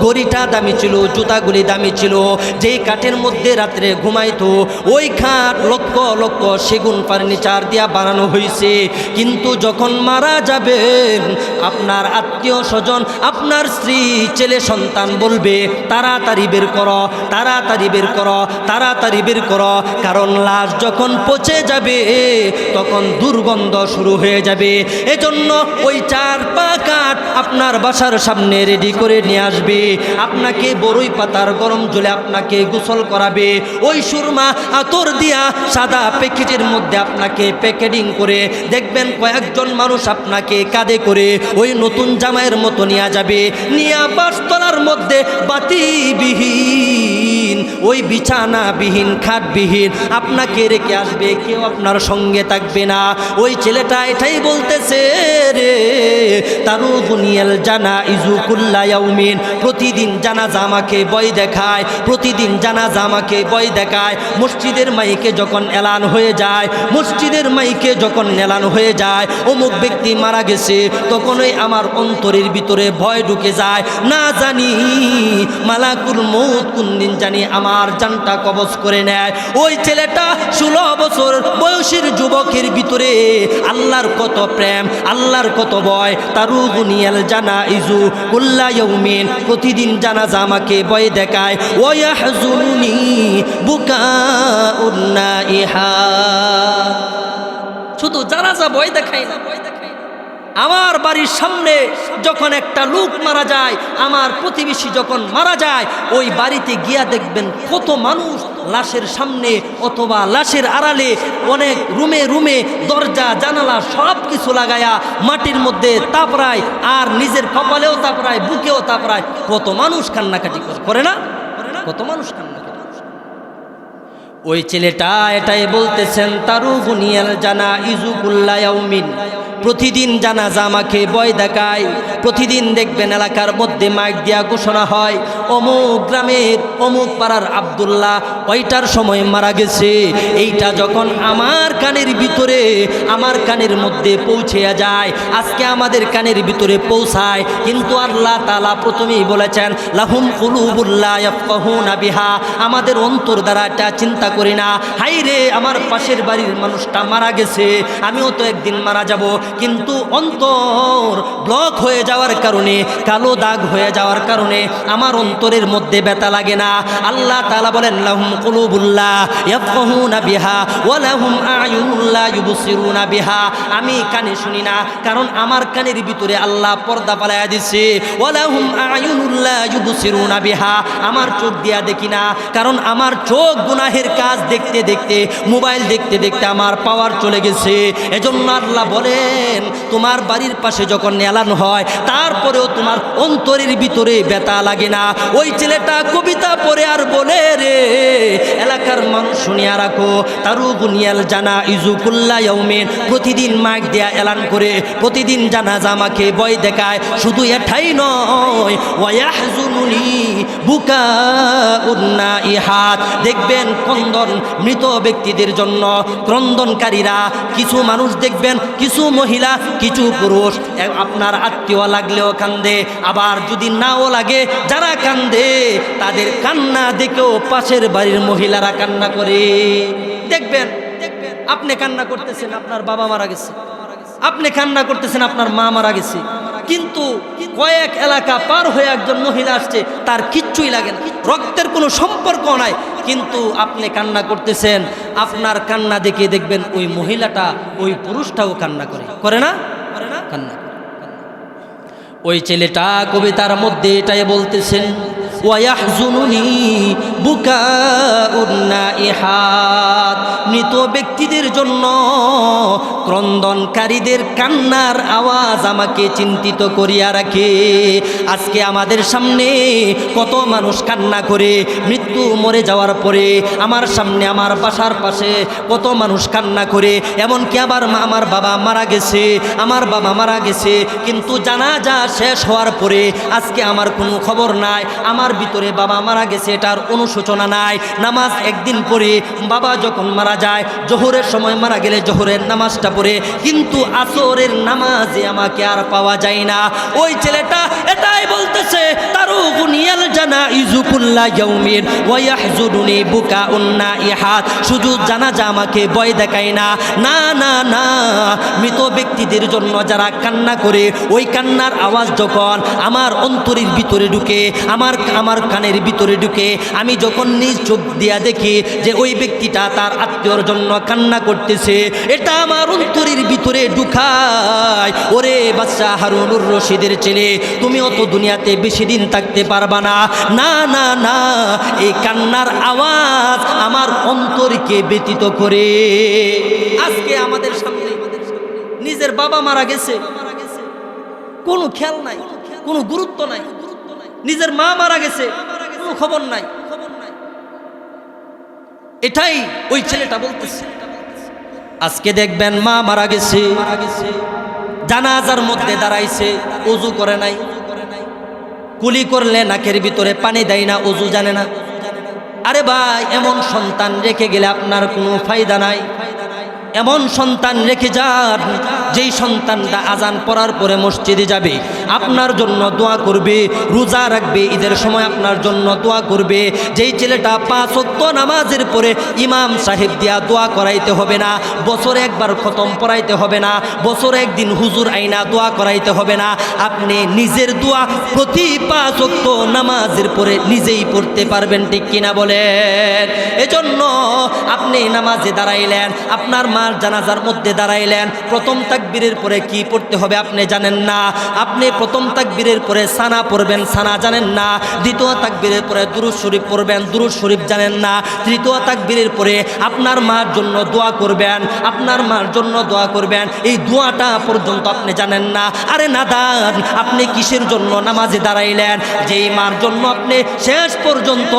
ঘড়িটা দামি ছিল, জুতাগুলি দামি ছিল, যেই কাঠের মধ্যে রাত্রে ঘুমাইতো ওই খাট লক্ষ লক্ষ সেগুন ফার্নিচার দিয়া বানানো হয়েছে। কিন্তু যখন মারা যাবেন আপনার আত্মীয় স্বজন, আপনার স্ত্রী, ছেলে সন্তান বলবে, তাড়াতাড়ি বের করো, তাড়াতাড়ি বের করো, তাড়াতাড়ি বের করো, কারণ লাশ যখন পচে যাবে তখন দুর্গন্ধ শুরু হয়ে যাবে। এজন্য ওই 4 পা কাঠ আপনার বাসার সামনে রেডি করে নিয়ে আসবে, আপনাকে বড়ই পাতার গরম জলে আপনাকে গোসল করাবে, ওই সুরমা আতর দিয়া সাদা প্যাকেটের মধ্যে আপনাকে প্যাকেটিং করে দেখবেন কয়েকজন মানুষ আপনাকে কাঁধে করে ওই নতুন জামাইয়ের মতো নিয়ে যাবে, নিয়ে বাসতলার মধ্যে বাতিবিহীন ওই বিছানাবিহীন খাটবিহীন আপনাকে রেখে আসবে, কেউ আপনার সঙ্গে থাকবে না। ওই ছেলেটা এটাই বলতেছে রে, তারুগুনিয়াল জানাইজু কুল্লা ইয়াউমিন, প্রতিদিন জানাজা আমাকে ভয় দেখায়, প্রতিদিন জানাজা আমাকে ভয় দেখায়। মসজিদের মাইকে যখন এলান হয়ে যায়, মসজিদের মাইকে যখন এলান হয়ে যায় অমুক ব্যক্তি মারা গেছে, তখনই আমার অন্তরের ভিতরে ভয় ঢুকে যায়, না জানি মালাকুল মউত কোন দিন জানি আমার জানটা কবজ করে নেয়। ওই ছেলেটা 16 বছর বয়সের যুবকের ভিতরে আল্লাহর কত প্রেম, আল্লাহর কত ভয়। তারুগুনিয়াল জানাইজু কুল্লা ইয়াউমিন, প্রতিদিন জানাজা আমাকে ভয় দেখায়। ওয়াহজুনুনি বুকাউন নাইহা, শুধু জানাজা ভয় দেখায় না, আমার বাড়ির সামনে যখন একটা লোক মারা যায়, আমার প্রতিবেশী যখন মারা যায়, ওই বাড়িতে গিয়া দেখবেন কত মানুষ লাশের সামনে অথবা লাশের আড়ালে অনেক রুমে রুমে দরজা জানালা সব কিছু লাগায়া মাটির মধ্যে তাপড়ায়, আর নিজের কপালেও তাপড়ায়, বুকেও তাপড়ায়। কত মানুষ কান্নাকাটি করে না? কত মানুষ কান্নাকাটি। ওই ছেলেটা এটাই বলতেছেন, তারুগুনিয়াল জানাইজু কুল্লা ইয়াউমিন, প্রতিদিন জানাজা আমাকে ভয় দেখায়। প্রতিদিন দেখবেন এলাকার মধ্যে মাইক দিয়া ঘোষণা হয়, অমুক গ্রামের অমুক পাড়ার আব্দুল্লাহ ওইটার সময় মারা গেছে। এইটা যখন আমার কানের ভিতরে, আমার কানের মধ্যে পৌঁছে যায়, আজকে আমাদের কানের ভিতরে পৌঁছায়, কিন্তু আল্লাহ তাআলা প্রথমেই বলেছেন লাহুম কুলুবুল্লা ইয়াফকাহুনা বিহা, আমাদের অন্তর দ্বারা এটা চিন্তা করি না। হাই রে, আমার পাশের বাড়ির মানুষটা মারা গেছে, আমিও তো একদিন মারা যাব, কিন্তু অন্তর ব্লক হয়ে যাওয়ার কারণে, কালো দাগ হয়ে যাওয়ার কারণে আমার অন্তরের মধ্যে ব্যথা লাগে না। আল্লাহ তাআলা বলেন লাহুম কুলুবুল্লা ইয়াফকাহুনা বিহা ওয়া লাহুম আ'য়ুনুল্লা ইউবসিরুনা বিহা, আমি কানে শুনি না, কারণ আমার কানের ভিতরে আল্লাহ পর্দা ফালাইয়া দিয়েছে। ওয়া লাহুম আ'য়ুনুল্লা ইউবসিরুনা বিহা, আমার চোখ দিয়া দেখি না, কারণ আমার চোখ গুনাহের কাজ দেখতে দেখতে, মোবাইল দেখতে দেখতে আমার পাওয়ার চলে গেছে। এজন্য আল্লাহ বলেন তোমার বাড়ির পাশে যখন এলান হয়, তারপরেও তোমার অন্তরের ভিতরে ব্যথা লাগে না। ওই ছেলেটা কবিতা পড়ে আর বলে, রে এলাকার মানুষ শুনিয়া রাখো, তারুগুনিয়াল জানাইজু কুল্লা ইয়াউমিন, প্রতিদিন মাইক দেয়া এলান করে, প্রতিদিন জানাজা আমাকে ভয় দেখায়। শুধু এটাই নয়, ওয়াহজুনুনি বুকাউন নাইহাত, দেখবেন ক্রন্দন মৃত ব্যক্তিদের জন্য ক্রন্দনকারীরা, কিছু মানুষ দেখবেন, কিছু মহিলা, কিছু পুরুষ, আপনার আত্মীয় লাগলেও কান্দে, আবার যদি নাও লাগে যারা কান্দে তাদের কান্না দেখেও পাশের বাড়ির মহিলারা কান্না করে। দেখবেন আপনি কান্না করতেছেন আপনার বাবা মারা গেছে, আপনি কান্না করতেছেন আপনার মা মারা গেছে, কিন্তু কয়েক এলাকা পার হয়ে একজন মহিলা আসছে, তার কিচ্ছুই লাগে না, রক্তের কোনো সম্পর্ক নাই, কিন্তু আপনি কান্না করতেছেন। আপনার কান্না দেখে দেখবেন ওই মহিলাটা, ওই পুরুষটাও কান্না করে না? কান্না। ওই ছেলেটা কবিতার মধ্যে এটাই বলতেছেন, ওয়াহজুনুনি বুকাউন নাইহাত, মৃত ব্যক্তিদের জন্য ক্রন্দনকারীদের কান্নার আওয়াজ আমাকে চিন্তিত করিয়া রাখে। আজকে আমাদের সামনে কত মানুষ কান্না করে, মৃত্যু মরে যাওয়ার পরে আমার সামনে, আমার বাসার পাশে কত মানুষ কান্না করে। এমনকি আবার আমার বাবা মারা গেছে, আমার বাবা মারা গেছে, কিন্তু জানাজা শেষ হওয়ার পরে আজকে আমার কোনো খবর নাই, আমার ভিতরে বাবা মারা গেছে এটার অনুশোচনা নাই। নামাজ একদিন পরে, বাবা যখন মারা যায় জোহরের সময় মারা গেলে জোহরের নামাজটা পড়ে, কিন্তু আসরের নামাজে আমাকে আর পাওয়া যায় না। ওই ছেলেটা এটাই বলতেছে, তারুগুনিয়াল জানাইজু কুল্লা ইয়াউমিন ওয়া ইয়াহজুনুনি বুকাউন নাইহাত, শুধু জানাজা আমাকে ভয় দেখায় না, না না না, মৃত ব্যক্তিদের জন্য যারা কান্না করে, ওই কান্নার আওয়াজ যখন আমার অন্তরের ভিতরে ঢুকে, আমার কানের ভিতরে ঢুকে, আমি যখন নিজ চোখ দিয়া দেখি যে ওই ব্যক্তিটা তার আত্মীয়র জন্য কান্না করতেছে, এটা আমার অন্তরের ভিতরে ঢুকায়। ওরে বাচ্চা হারুনুর রশিদের ছেলে, তুমিও তো দুনিয়াতে বেশি দিন থাকতে পারবা না, না না না, এই কান্নার আওয়াজ আমার অন্তরকে ব্যতীত করে। আজকে আমাদের সামনে নিজের বাবা মারা গেছে, কোনো খেয়াল নাই, কোনো গুরুত্ব নাই, নিজের মা মারা গেছে, কোনো খবর নাই। এটাই ওই ছেলেটা বলতেছে। আজকে দেখবেন মা মারা গেছে, জানাজার মধ্যে দাঁড়াইছে, ওযু করে নাই, কুলি করলে নাকের ভিতরে পানি দেয় না, ওযু জানে না। আরে ভাই, এমন সন্তান রেখে গেলে আপনার কোনো ফায়দা নাই, এমন সন্তান রেখে যান যেই সন্তানটা আজান পড়ার পরে মসজিদে যাবে আপনার জন্য দোয়া করবে, রোজা রাখবে, ঈদের সময় আপনার জন্য দোয়া করবে, যেই ছেলেটা 5 ওয়াক্ত নামাজের পরে ইমাম সাহেব দিয়া দোয়া করাইতে হবে না, বছরে একবার খতম পড়াইতে হবে না, বছরে একদিন হুজুর আইনা দোয়া করাইতে হবে না, আপনি নিজের দোয়া প্রতি 5 ওয়াক্ত নামাজের পরে নিজেই পড়তে পারবেন, ঠিক কিনা বলেন? এজন্য আপনি নামাজে দাঁড়াইলেন, আপনার মার জানাজার মধ্যে দাঁড়াইলেন, প্রথম তাকবীরের পরে কি পড়তে হবে আপনি জানেন না, আপনি প্রথম তাকবীরের পরে সানা পড়বেন, সানা জানেন না, দ্বিতীয় তাকবীরের পরে দুরূদ শরীফ পড়বেন, দুরূদ শরীফ জানেন না, তৃতীয় তাকবীরের পরে আপনার মার জন্য দোয়া করবেন, আপনার মার জন্য দোয়া করবেন, এই দোয়াটা পর্যন্ত আপনি জানেন না। আরে নাদান, আপনি কিসের জন্য নামাজে দাঁড়াইলেন? যেই মার জন্য আপনি শেষ পর্যন্ত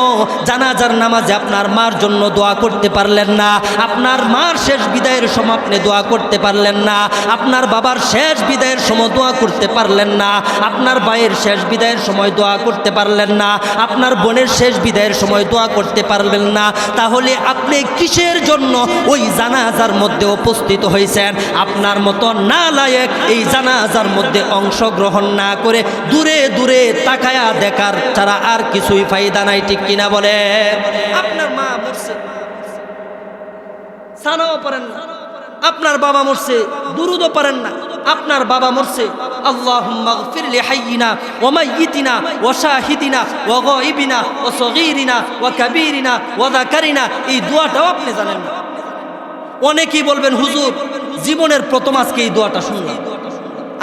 জানাজার নামাজে আপনার মার জন্য দোয়া করতে পারলেন না, আপনার মার শেষ বিদায়ের সময় আপনি দোয়া করতে পারলেন না, আপনার বাবার শেষ বিদায়ের সময় দোয়া করতে পারলেন না, আপনার ভাইয়ের শেষ বিদায়ের সময় দোয়া করতে পারলেন না, আপনার বোনের শেষ বিদায়ের সময় দোয়া করতে পারবেন না, তাহলে আপনি কিসের জন্য ওই জানাজার মধ্যে উপস্থিত হয়েছেন? আপনার মতো নালায়েক এই জানাজার মধ্যে অংশগ্রহণ না করে দূরে দূরে তাকায়া দেখার ছাড়া আর কিছুই ফায়দা নাই, ঠিক কিনা বলে? আপনার মা মরছে, সানাও পড়েন না, আপনার বাবা মরছে, দুরুদও পড়েন না, আপনার বাবা মরছে, আল্লাহুম্মা গফির লিহাইয়িনা ওয়া মাইয়িতিনা ওয়া শাহিদিনা ওয়া গায়িবিনা ওয়া সগীরিনা ওয়া কাবীরিনা ওয়া যাকারিনা, এই দোয়াটাও আপনি জানেন না। অনেকেই বলবেন হুজুর জীবনের প্রথম আজকে এই দোয়াটা শুনলাম,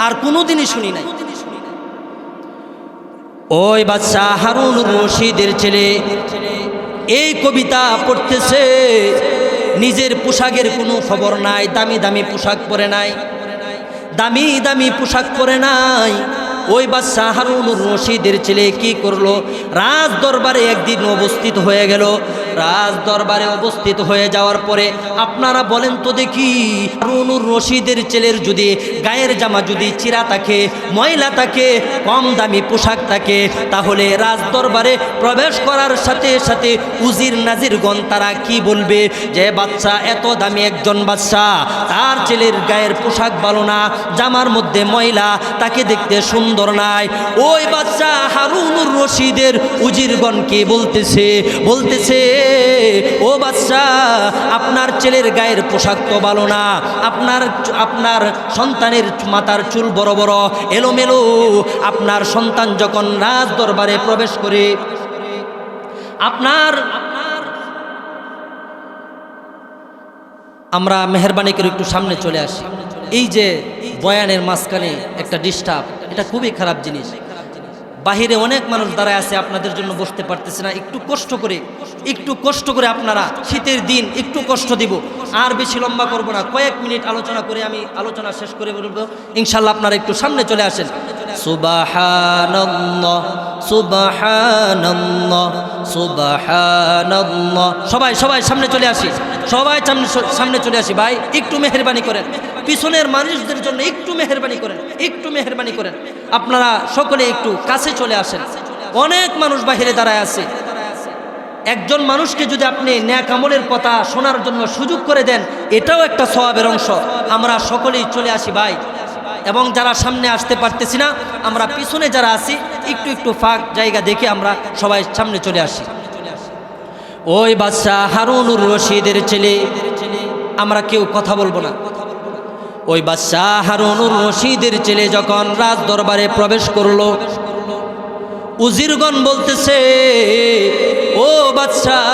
আর কোনোদিনই শুনি নাই। ওই বাদশাহ হারুনুর রশিদের ছেলে এই কবিতা পড়তেছে, নিজের পোশাকের কোনো খবর নাই, দামি দামি পোশাক পরে নাই, দামি দামি পোশাক পরে নাই। ওই বাদশাহ হারুনুর রশিদের ছেলে কি করলো? রাজ দরবারে একদিন উপস্থিত হয়ে গেল। রাজ দরবারে উপস্থিত হয়ে যাওয়ার পরে আপনারা বলেন তো দেখি, হারুনুর রশিদের ছেলের যদি গায়ের জামা যদি চিরা থাকে, ময়লা থাকে, কম দামি পোশাক থাকে, তাহলে রাজ দরবারে প্রবেশ করার সাথে সাথে উজির নাজিরগণ তারা কি বলবে? যে বাচ্চা এত দামি একজন বাদশা, তার ছেলের গায়ের পোশাক ভালো না, জামার মধ্যে ময়লা, তাকে দেখতে সুন্দর নাই। ওই বাদশা হারুনুর রশিদের উজিরগণকে বলতেছে ও বাদশা, আপনার ছেলের গায়ের পোশাক তো ভালো না, আপনার সন্তানের মাথার চুল বড় বড় এলোমেলো, আপনার সন্তান যখন রাজ দরবারে প্রবেশ করে আমরা মেহরবানি করে একটু সামনে চলে আসি। এই যে বয়ানের মাঝখানে একটা ডিস্টার্ব, এটা খুবই খারাপ জিনিস। বাহিরে অনেক মানুষ দাঁড়ায় আছে, আপনাদের জন্য বসতে পারতেছে না, একটু কষ্ট করে আপনারা, শীতের দিন একটু কষ্ট দিব, আর বেশি লম্বা করব না, কয়েক মিনিট আলোচনা করে আমি আলোচনা শেষ করে বলবো ইনশাল্লাহ। আপনারা একটু সামনে চলে আসেন। সুবহানাল্লাহ সুবহানাল্লাহ সুবহানাল্লাহ। সবাই সামনে চলে আসি, সবাই সামনে চলে আসি। ভাই একটু মেহেরবানি করেন, পিছনের মানুষদের জন্য একটু মেহেরবানি করেন। আপনারা সকলে একটু কাছে চলে আসেন। অনেক মানুষ বাহিরে দাঁড়ায় আছে। একজন মানুষকে যদি আপনি নেক আমলের কথা শোনার জন্য সুযোগ করে দেন, এটাও একটা সওয়াবের অংশ। আমরা সকলেই চলে আসি ভাই, এবং যারা সামনে আসতে পারতেছি না, আমরা পিছনে যারা আছি একটু ফাঁক জায়গা দেখে আমরা সবাই সামনে চলে আসি। ওই বাদশাহ হারুনুর রশিদের ছেলে, আমরা কেউ কথা বলবো না। ওই বাদশাহ হারুনুর রশিদের ছেলে যখন রাজ দরবারে প্রবেশ করলো, উজিরগণ বলতেছে, ও বাদশাহ,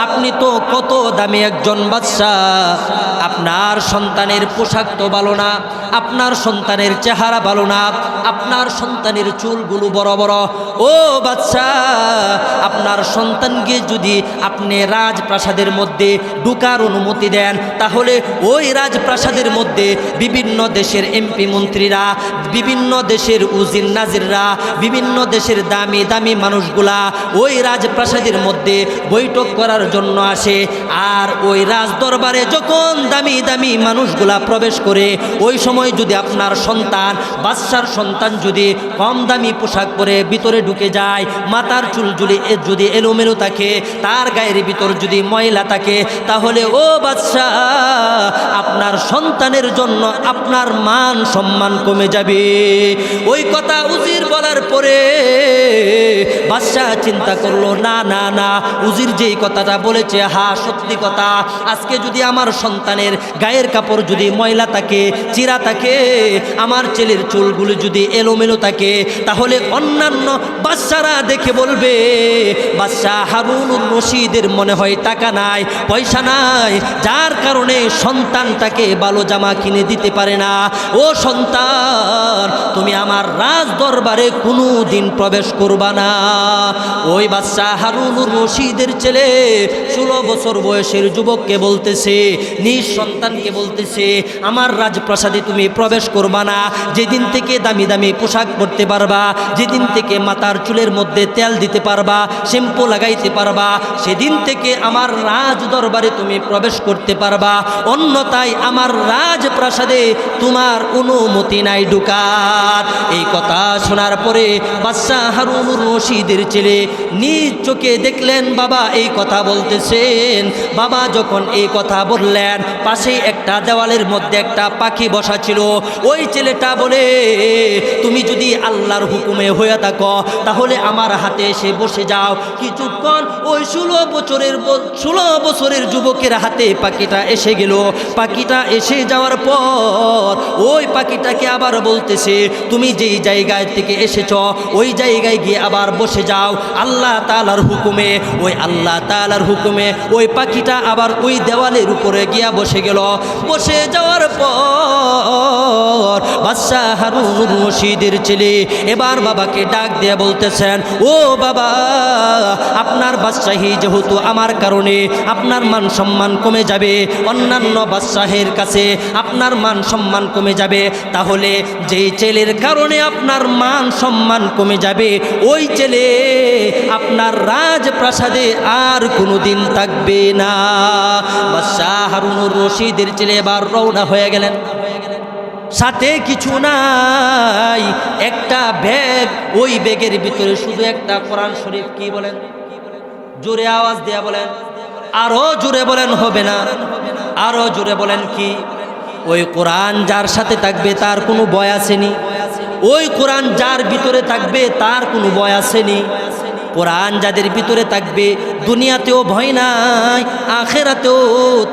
আপনি তো কত দামি একজন বাদশাহ, আপনার সন্তানের পোশাক তো ভালো না, আপনার সন্তানের চেহারা ভালো না, আপনার সন্তানের চুলগুলো বড় বড়। ও বাদশাহ, আপনার সন্তানকে যদি আপনি রাজপ্রাসাদের মধ্যে ঢোকার অনুমতি দেন, তাহলে ওই রাজপ্রাসাদের মধ্যে বিভিন্ন দেশের এমপি মন্ত্রীরা, বিভিন্ন দেশের উজির নাজিররা, বিভিন্ন দেশের দামি দামি মানুষগুলা ওই রাজপ্রাসাদের মধ্যে বৈঠক করার জন্য জন্য আসে। আর ওই রাজ দরবারে যখন দামি দামি মানুষগুলা প্রবেশ করে, ওই সময় যদি আপনার সন্তান, বাদশার সন্তান যদি কম দামি পোশাক পরে ভিতরে ঢুকে যায়, মাথার চুল যদি এলোমেলো থাকে, তার গায়ের ভিতর যদি ময়লা থাকে, তাহলে ও বাদশা, আপনার সন্তানের জন্য আপনার মান সম্মান কমে যাবে। ওই কথা উজির বলার পরে বাদশা চিন্তা করলো, না না না, উজির যেই কথাটা বলেছে, হা সত্যি কথা। আজকে যদি আমার সন্তানের গায়ের কাপড় যদি ময়লা থাকে, চিরা থাকে, আমার ছেলের চুলগুলো যদি এলোমেলো থাকে, তাহলে অন্যান্য বাদশারা দেখে বলবে, বাদশা হারুনুর রশিদের মনে হয় টাকা নাই, পয়সা নাই, যার কারণে সন্তানটাকে ভালো জামা কিনে দিতে পারে না। ও সন্তান, তুমি আমার রাজ দরবারে কোনো দিন প্রবেশ করবা না। ওই বাদশা হারুনুর রশিদের ছেলে 16 বছর বয়সের যুবককে বলতেছে, নিজ সন্তানকে বলতেছে, আমার রাজপ্রাসাদে তুমি প্রবেশ করবা না। যেদিন থেকে দামি দামি পোশাক পরতে পারবা, যেদিন থেকে মাথার চুলের মধ্যে তেল দিতে পারবা, শ্যাম্পু লাগাইতে পারবা, সেদিন থেকে আমার রাজ দরবারে তুমি প্রবেশ করতে পারবা। অন্যথায় আমার রাজপ্রাসাদে তোমার অনুমতি নাই ঢুকার। এই কথা শোনার পরে বাদশা হারুনুর রশিদের ছেলে নিজ চোখে দেখলেন বাবা এই কথা বলতেছেন। বাবা যখন এই কথা বললেন, পাশে একটা দেওয়ালের মধ্যে একটা পাখি বসা ছিল। ওই ছেলেটা বলে, তুমি যদি আল্লাহর হুকুমে হয়ে থাকো, তাহলে আমার হাতে এসে বসে যাও। কিছুক্ষণ ওই 16 বছরের যুবকের হাতে পাখিটা এসে গেল। পাখিটা এসে যাওয়ার পর ওই পাখিটাকে আবার বলতেছে, তুমি যেই জায়গায় থেকে এসেছ, ওই জায়গায় গিয়ে আবার বসে যাও আল্লাহ তাআলার হুকুমে। ওই আল্লাহ তাআলার হুকুমে ওই পাখিটা আবার ওই দেওয়ালের উপরে গিয়া বসে গেল। বসে যাওয়ার পর বাদশা হারুনুর রশিদের ছেলে এবার বাবাকে ডাক দিয়ে বলতেছেন, ও বাবা, আপনার বাদশাহী যেহেতু আমার কারণে আপনার মান সম্মান কমে যাবে, অন্যান্য বাদশাহের কাছে আপনার মান সম্মান কমে যাবে, তাহলে যেই ছেলের কারণে আপনার মান সম্মান কমে যাবে, ওই ছেলে আপনার রাজপ্রাসাদে আর কোনোদিন থাকবে না। বাদশা হারুনুর রশিদের ছেলে এবার রওনা হয়ে গেলেন। সাথে কিছু নাই, একটা ব্যাগ, ওই ব্যাগের ভিতরে শুধু একটা কোরআন শরীফ। কি বলেন? জোরে আওয়াজ দেয়া বলেন, আরো জোরে বলেন, হবে না, আরো জোরে বলেন। কি? ওই কোরআন যার সাথে থাকবে তার কোনো ভয় আসেনি। ওই কোরআন যার ভিতরে থাকবে তার কোনো ভয় আসেনি। কোরআন যাদের ভিতরে থাকবে, দুনিয়াতেও ভয় নাই, আখেরাতেও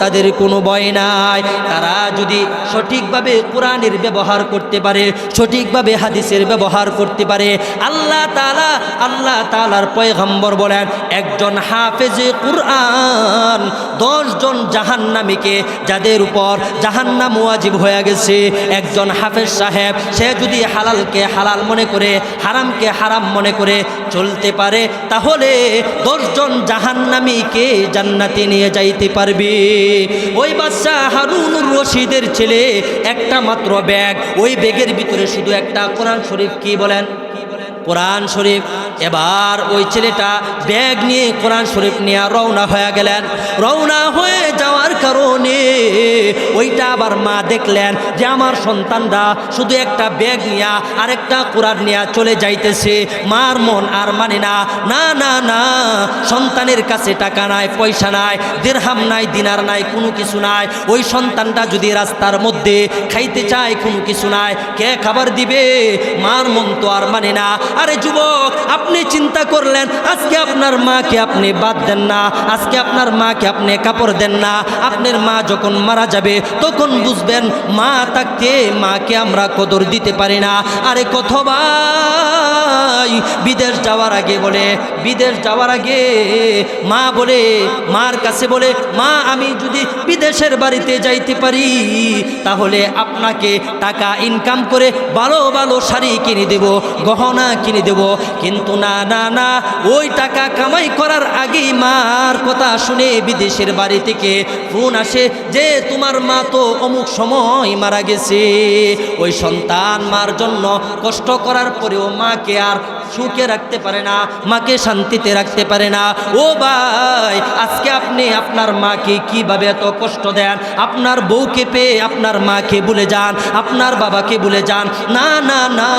তাদের কোনো ভয় নাই। তারা যদি সঠিকভাবে কোরআনের ব্যবহার করতে পারে, সঠিকভাবে হাদিসের ব্যবহার করতে পারে, আল্লাহ তাআলার পয়গম্বর বলেন, একজন হাফেজে কোরআন 10 জন জাহান্নামীকে, যাদের উপর জাহান্নাম ওয়াজিব হয়ে গেছে, একজন হাফেজ সাহেব সে যদি হালালকে হালাল মনে করে, হারামকে হারাম মনে করে চলতে পারে, তাহলে 10 জন জাহান্নামীকে জান্নাতে নিয়ে যাইতে পারবে। ওই বাদশা হারুনুর রশিদের ছেলে একটা মাত্র ব্যাগ, ওই ব্যাগের ভিতরে শুধু একটা কোরআন শরীফ। কি বলেন? কোরআন শরীফ। এবার ওই ছেলেটা ব্যাগ নিয়ে কোরআন শরীফ নিয়ে রওনা হয়ে গেলেন। রওনা হয়ে যাওয়ার কারণে ওইটা আবার মা দেখলেন যে আমার সন্তানরা শুধু একটা ব্যাগ নিয়ে আরেকটা কোরআন নিয়ে চলে যাইতেছে। মার মন আর মানে না, না না না, সন্তানের কাছে টাকা নাই, পয়সা নাই, দিরহাম নাই, দিনার নাই, কোনো কিছু নাই। ওই সন্তানটা যদি রাস্তার মধ্যে খাইতে চায়, কোনো কিছু নাই, কে খাবার দিবে? মার মন তো আর মানে না। আরে যুবক, আপনি চিন্তা করলেন আজকে আপনার মাকে আপনি বাদ দেন না, আজকে আপনার মাকে আপনি কাপড় দেন না, আপনার মা যখন মারা যাবে তখন বুঝবেন মা থাকতে মাকে আমরা কদর দিতে পারি না। আরে কত ভাই বিদেশ যাওয়ার আগে বলে, বিদেশ যাওয়ার আগে মা বলে, মার কাছে বলে, মা আমি যদি বিদেশের বাড়িতে যাইতে পারি তাহলে আপনাকে টাকা ইনকাম করে ভালো ভালো শাড়ি কিনে দেব, গহনা কিনে দেব। কিন্তু না না না, ওই টাকা কামাই করার আগেই মার কথা শুনে বিদেশের বাড়ি থেকে ফোন আসে যে তোমার মা তো অমুক সময় মারা গেছে। ওই সন্তান মার জন্য কষ্ট করার পরেও মাকে আর সুখে রাখতে পারে না, মাকে শান্তিতে রাখতে পারে না। ও ভাই, আজকে আপনি আপনার মাকে কিভাবে এত কষ্ট দেন? আপনার বউকে পেয়ে আপনার মাকে ভুলে যান, আপনার বাবাকে ভুলে যান। না না না,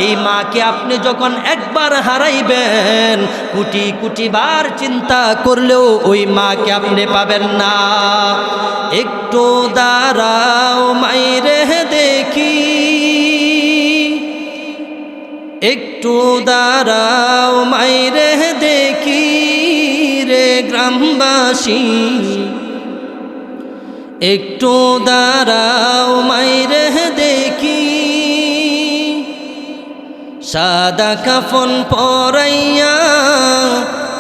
এই মাকে আপনি যখন একবার হারাইবেন, কোটি কোটি বার চিন্তা করলেও ওই মাকে আপনি পাবেন না। একটু দাঁড়াও মাইরে দেখি, একটু দাঁড়াও মাইরে দেখি রে গ্রামবাসী, একটু দাঁড়াও মাইরে দেখি। সাদা কাফন পরাইয়া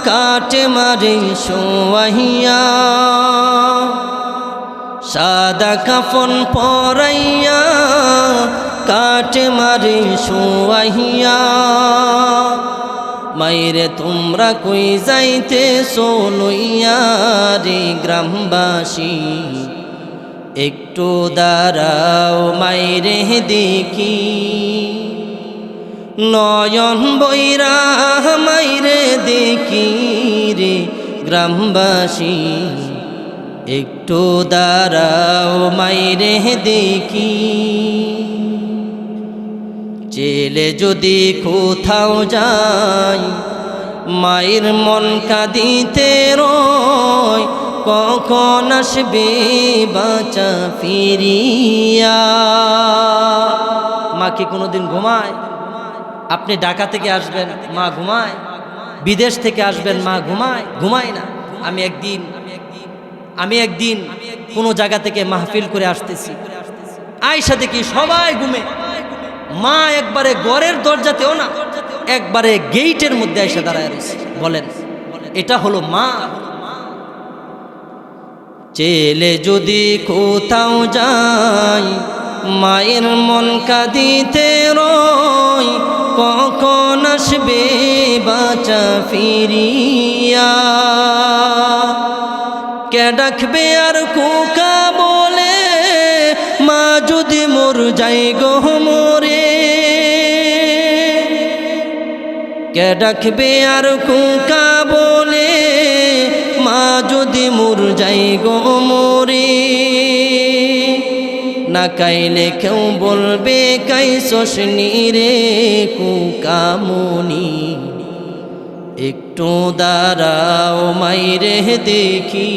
কাটে মারে শোয়াইয়া, সাদা কাফন পরাইয়া কাটে মারে শোয়াইয়া। মাইরে তোমরা কই যাইতেছো লইয়া রে গ্রামবাসী, একটু দাঁড়াও মাইরে দেখি। নয়ন বৈরা মাইরে দেখি রে গ্রামবাসী, একটু দাঁড়াও মাইরে দেখি। জেলে যদি কোথাও যাই, মায়ের মন কাঁদিতে রয়, কখন আসবে বাঁচা ফিরিয়া। মা কি কোনোদিন ঘুমায়? আপনি ঢাকা থেকে আসবেন, মা ঘুমায়? বিদেশ থেকে আসবেন, মা ঘুমায়? ঘুমায় না। আমি একদিন কোনো জায়গা থেকে মাহফিল করে আসতেছি, আয়সা দেখি সবাই ঘুমে, মা একবারে ঘরের দরজাতেও না, একবারে গেইটের মধ্যে এসে দাঁড়ায় রয়েছে। বলেন, এটা হলো মা? চেলে যদি কোথাও যাই, মায়ের মন কাঁদিতে রয়, কখন আসবে বাঁচা ফিরিয়া। কে ডাকবে আর কুকা বলে, মা যদি মোর যাই গো মোরে। কে ডাকবে আর কুকা বলে, মা যদি মোর যাই গো মোরে। না কাইলে কেউ বলবে কাইছস রে কুকামনি, একটু দাঁড়াও মাইরে দেখি।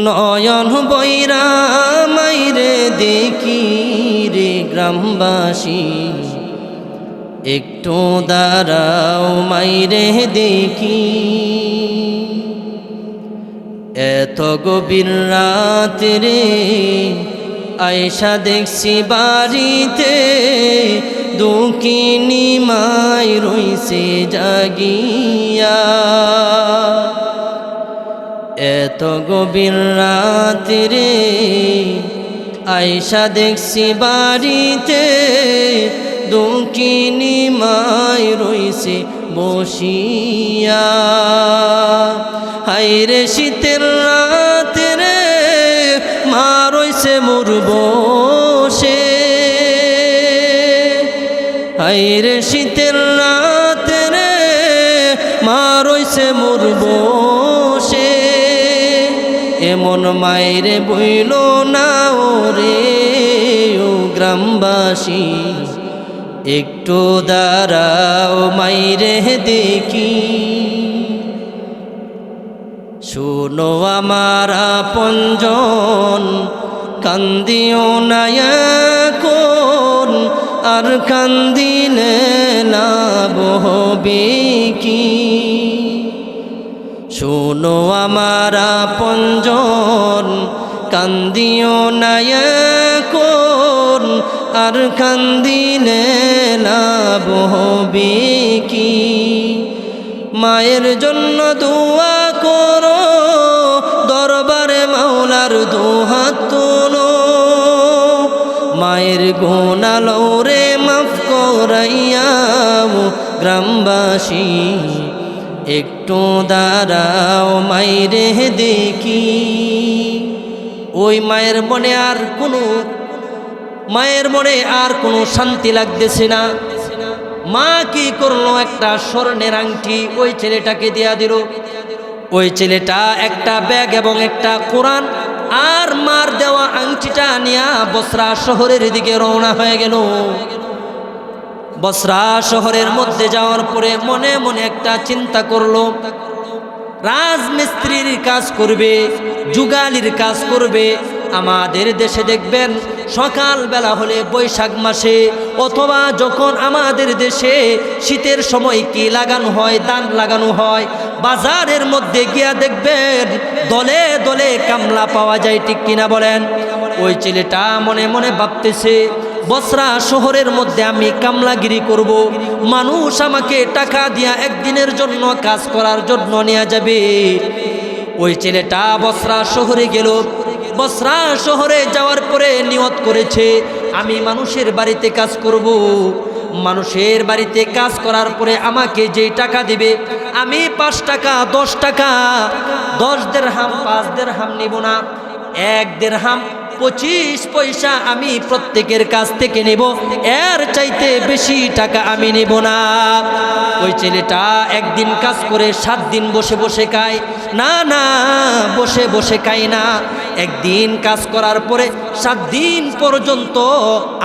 নয়ন বৈরা মাইরে দেখি রে গ্রামবাসী, একটু দাঁড়াও মাইরে দেখি। এত গভীর রাতে রে আয়সা দেখছি বাড়িতে, দুঃখিনী মাই রইছে জাগিয়া। এত গভীর রাতে রে আয়সা দেখছি বাড়িতে, দুঃখিনী মাই রইছে বসিয়া। হায়রে শীতের রাতে রে মা রইছে মোর বসে। হায়রে শীতের রাতে রে মা রইছে মোর বসে। এমন মায়েরে বইল না ওরে ও গ্রামবাসী, একটু দাঁড়াও মাইরে দেখি। শোনো আমার আপনজন, কান্দিও না এখন, আর কান্দিলে লাভ হবে কি। শোনো আমার আপনজন, কান্দিও না এখন, আর কান্দিলে লাভ হবে কি। মায়ের জন্য দোয়া করো, দরবারে মাওলার দুহাত তোলো। মায়ের গুনাহ লওরে মাফ করাইয়া গ্রামবাসী, একটু দাঁড়াও মাইরে দেখি। ওই মায়ের মনে আর কোনো শান্তি লাগতেছে না। মা কি করলো, একটা স্বর্ণের আংটি ওই ছেলেটাকে দিয়া দিল। ওই ছেলেটা একটা ব্যাগ এবং একটা কোরআন আর মার দেওয়া আংটিটা নিয়ে বসরা শহরের দিকে রওনা হয়ে গেল। বসরা শহরের মধ্যে যাওয়ার পরে মনে মনে একটা চিন্তা করলো, রাজমিস্ত্রির কাজ করবে, যুগালির কাজ করবে। আমাদের দেশে দেখবেন সকালবেলা হলে বৈশাখ মাসে অথবা যখন আমাদের দেশে শীতের সময় কি লাগানো হয়, ধান লাগানো হয়, বাজারের মধ্যে গিয়া দেখবেন দলে দলে কামলা পাওয়া যায়, ঠিক কিনা বলেন? ওই ছেলেটা মনে মনে ভাবতেছে, বসরা শহরের মধ্যে আমি কামলাগিরি করব, মানুষ আমাকে টাকা দিয়া একদিনের জন্য কাজ করার জন্য নিয়ে যাবে। ওই ছেলেটা বসরা শহরে গেল। বসরা শহরে যাওয়ার পরে নিয়ত করেছে, আমি মানুষের বাড়িতে কাজ করব। মানুষের বাড়িতে কাজ করার পরে আমাকে যেই টাকা দিবে, আমি 5 টাকা 10 টাকা 10 দিরহাম 5 দিরহাম নিব না, 1 দিরহাম 25 পয়সা আমি প্রত্যেকের কাছ থেকে নেব, এর চাইতে বেশি টাকা আমি নেব না। ওই ছেলেটা একদিন কাজ করে 7 দিন বসে বসে খায়। না না, বসে বসে খায় না, একদিন কাজ করার পরে 7 দিন পর্যন্ত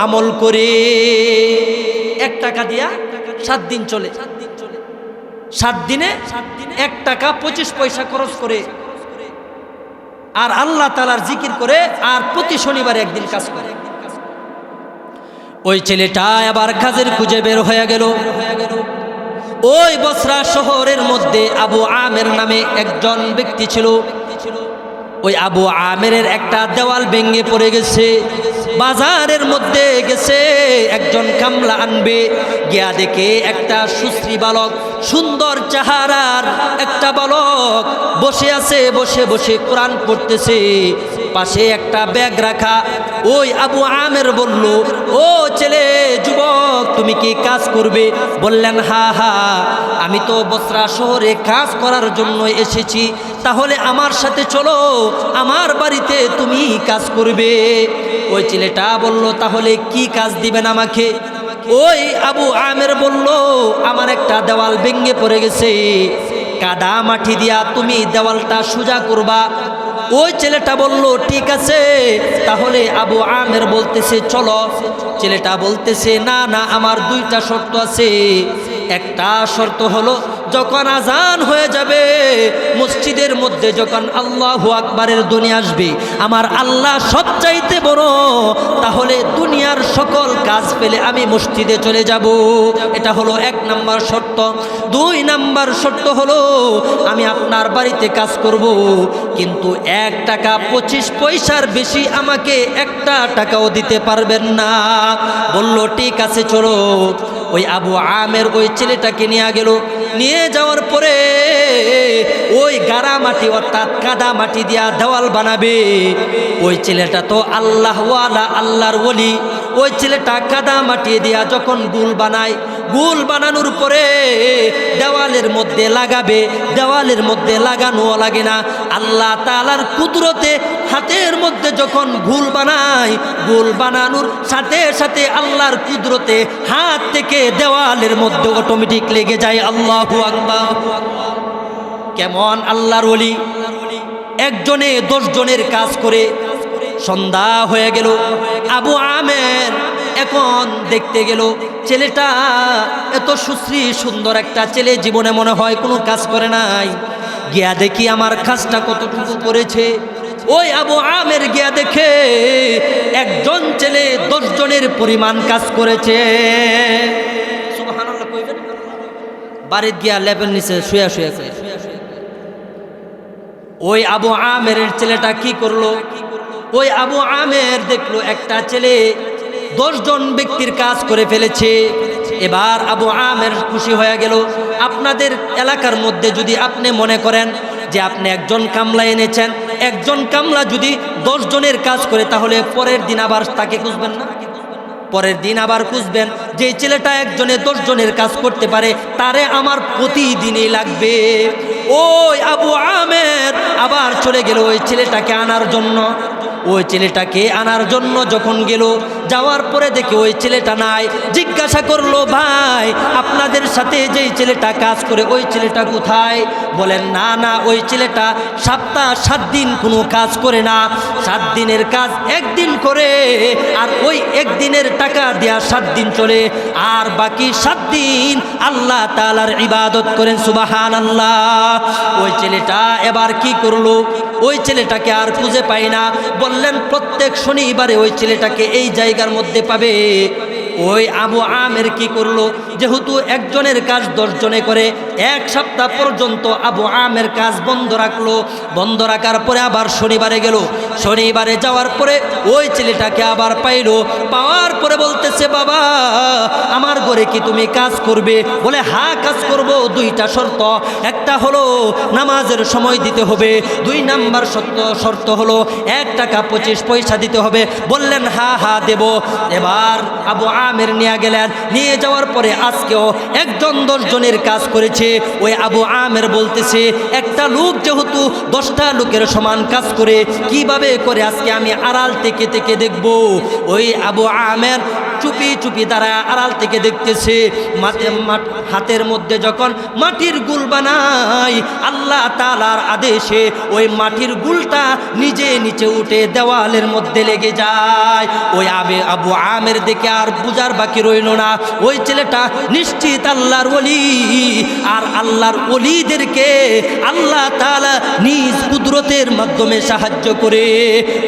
আমল করে 1 টাকা দিয়া 7 দিন চলে। 7 দিনে 1 টাকা 25 পয়সা খরচ করে আর আল্লাহ তাআলার জিকির করে আর প্রতি শনিবারে একদিন কাজ করে। ওই ছেলেটা আবার কাজের খুঁজে বের হয়ে গেল। ওই বসরা শহরের মধ্যে আবু আমের নামে একজন ব্যক্তি ছিল। ওই আবু আমেরের একটা দেওয়াল ভেঙে পড়ে গেছে। বাজারের মধ্যে গেছে একজন কামলা আনবে, গিয়া দেখে একটা সুশ্রী বালক, সুন্দর চেহারার একটা বালক বসে আছে, বসে বসে কোরআন পড়তেছে, পাশে একটা ব্যাগ রাখা। ওই আবু আমের বলল, ও ছেলে, যুবক, তুমি কি কাজ করবে? বললেন, হা হা, আমি তো বসরা শহরে কাজ করার জন্য এসেছি, তাহলে আমার সাথে চলো, আমার বাড়িতে তুমি কাজ করবে। ওই ছেলেটা বলল, তাহলে কি কাজ দিবেন আমাকে? ওই আবু আমের বলল, আমার একটা দেওয়াল ভেঙে পড়ে গেছে, কাদা মাটি দিয়া তুমি দেওয়ালটা সোজা করবা। ওই ছেলেটা বলল, ঠিক আছে। তাহলে আবু আমের বলতেছে, চলো। ছেলেটা বলতেছে, না না, আমার 2টা শর্ত আছে। একটা শর্ত হলো, যখন আজান হয়ে যাবে মসজিদের মধ্যে, যখন আল্লাহু আকবারের ধ্বনি আসবে, আমার আল্লাহ সবচাইতে বড়, তাহলে দুনিয়ার সকল কাজ পেলে আমি মসজিদে চলে যাব। এটা হলো 1 নাম্বার শর্ত। 2 নাম্বার শর্ত হলো, আমি আপনার বাড়িতে কাজ করব, কিন্তু 1 টাকা 25 পয়সার বেশি আমাকে 1টা টাকাও দিতে পারবেন না। বলল, ঠিক আছে, চলো। ওই আবু আমের ওই ছেলেটাকে নিয়ে গেল। নিয়ে যাওয়ার পরে ওই গাড়া মাটি অর্থাৎ কাদা মাটি দিয়া দেওয়াল বানাবে। ওই ছেলেটা তো আল্লাহওয়ালা, আল্লাহর ওলি। ওই ছেলেটা কাদা মাটি দিয়া যখন গুল বানায়, গুল বানানোর পরে দেওয়ালের মধ্যে লাগাবে, দেওয়ালের মধ্যে লাগানো লাগে না, আল্লাহ তাআলার কুদরতে হাতের মধ্যে যখন গুল বানায়, গুল বানানোর সাথে সাথে আল্লাহর কুদরতে হাত থেকে দেওয়ালের মধ্যে অটোমেটিক লেগে যায়। আল্লাহু আকবার। কেমন আল্লাহর ওলি! একজনে 10 জনের কাজ করে। সন্ধ্যা হয়ে গেল। আবু আমের এখন দেখতে গেল ছেলেটা এত সুশ্রী সুন্দর একটা ছেলে, জীবনে মনে হয় কোনো কাজ করে নাই। গিয়া দেখি আমার কাজটা কতটুকু করেছে। ওই আবু আমের গিয়া দেখে একজন ছেলে 10 জনের পরিমাণ কাজ করেছে। সুবহানাল্লাহ কইবেন। বাড়িতে গিয়া লেপের নিচে শুয়ে শুয়ে ওই আবু আমের ছেলেটা কি করলো? ওই আবু আমের দেখলো একটা ছেলে 10 জন ব্যক্তির কাজ করে ফেলেছে। এবার আবু আমের খুশি হয়ে গেল। আপনাদের এলাকার মধ্যে যদি আপনি মনে করেন যে আপনি একজন কামলা এনেছেন, একজন কামলা যদি 10 জনের কাজ করে, তাহলে পরের দিন আবার তাকে খুঁজবেন না? পরের দিন আবার খুঁজবেন। যে ছেলেটা একজনে 10 জনের কাজ করতে পারে, তারে আমার প্রতিদিনই লাগবে। ওই আবু আমের আবার চলে গেল ওই ছেলেটাকে আনার জন্য। ওই ছেলেটাকে আনার জন্য যখন গেল, যাওয়ার পরে দেখে ওই ছেলেটা নাই। জিজ্ঞাসা করলো, ভাই আপনাদের সাথে যেই ছেলেটা কাজ করে ওই ছেলেটা কোথায়? বলেন না না, ওই ছেলেটা সপ্তাহ 7 দিন কোনো কাজ করে না, 7 দিনের কাজ একদিন করে, আর ওই একদিনের টাকা দেয়া 7 দিন চলে, আর বাকি 7 দিন আল্লাহ তাআলার ইবাদত করেন। সুবহানাল্লাহ। ওই ছেলেটা এবার কি করলো? ওই ছেলেটাকে আর খুঁজে পাই না। বললেন প্রত্যেক শনিবারে ওই ছেলেটাকে এই জায়গার মধ্যে পাবে। ওই আবু আমের কি করলো? যেহেতু একজনের কাজ 10 জনে করে, 1 সপ্তাহ পর্যন্ত আবু আমের কাজ বন্ধ রাখলো। বন্ধ রাখার পরে আবার শনিবারে গেল। শনিবারে যাওয়ার পরে ওই ছেলেটাকে আবার পাইলো। পাওয়ার পরে বলতেছে, বাবা আমার ঘরে কি তুমি কাজ করবে? বলে হ্যাঁ কাজ করব, 2টা শর্ত। একটা হলো নামাজের সময় দিতে হবে, 2 নাম্বার শর্ত হলো 1 টাকা 25 পয়সা দিতে হবে। বললেন হ্যাঁ হ্যাঁ দেব। এবার আবু আমের নিয়ে গেলেন। নিয়ে যাওয়ার পরে আজকেও একজন 10 জনের কাজ করেছে। ওই আবু আমের বলতেছে, একটা লোক যেহেতু 10টা লোকের সমান কাজ করে, কিভাবে করে আজকে আমি আড়াল থেকে থেকে দেখব। ওই আবু আমের চুপি চুপি তারা আড়াল থেকে দেখতেছে। হাতের মধ্যে যখন মাটির গুল বানায়, আল্লাহ তাআলার আদেশে ওই মাটির গুলটা নিজে নিচে উঠে দেওয়ালের মধ্যে লেগে যায়। ওই আবু আমের দেখে আর বুঝার বাকি রইল না, ওই ছেলেটা নিশ্চিত আল্লাহর ওলি। আর আল্লাহর ওলিদেরকে আল্লাহ তাআলা নিজ কুদরতের মাধ্যমে সাহায্য করে।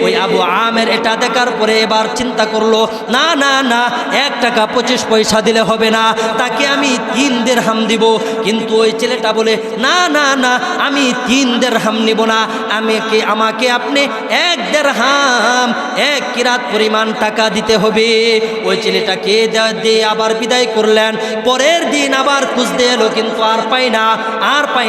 ওই আবু আমের এটা দেখার পরে এবার চিন্তা করলো, না না না, 1 টাকা 25 পয়সা দিলে হবে না, তাকে আমি 3 দিরহাম দিব। কিন্তু ওই ছেলেটা বলে, না না না, আমি 3 দিরহাম নিব না, আমাকে আপনি 1 দিরহাম 1 কিরাত পরিমাণ টাকা দিতে হবে। ওই ছেলেটাকে দিয়ে আবার বিদায় করলেন। পরের দিন আবার খুঁজতে এলো, কিন্তু আর পাই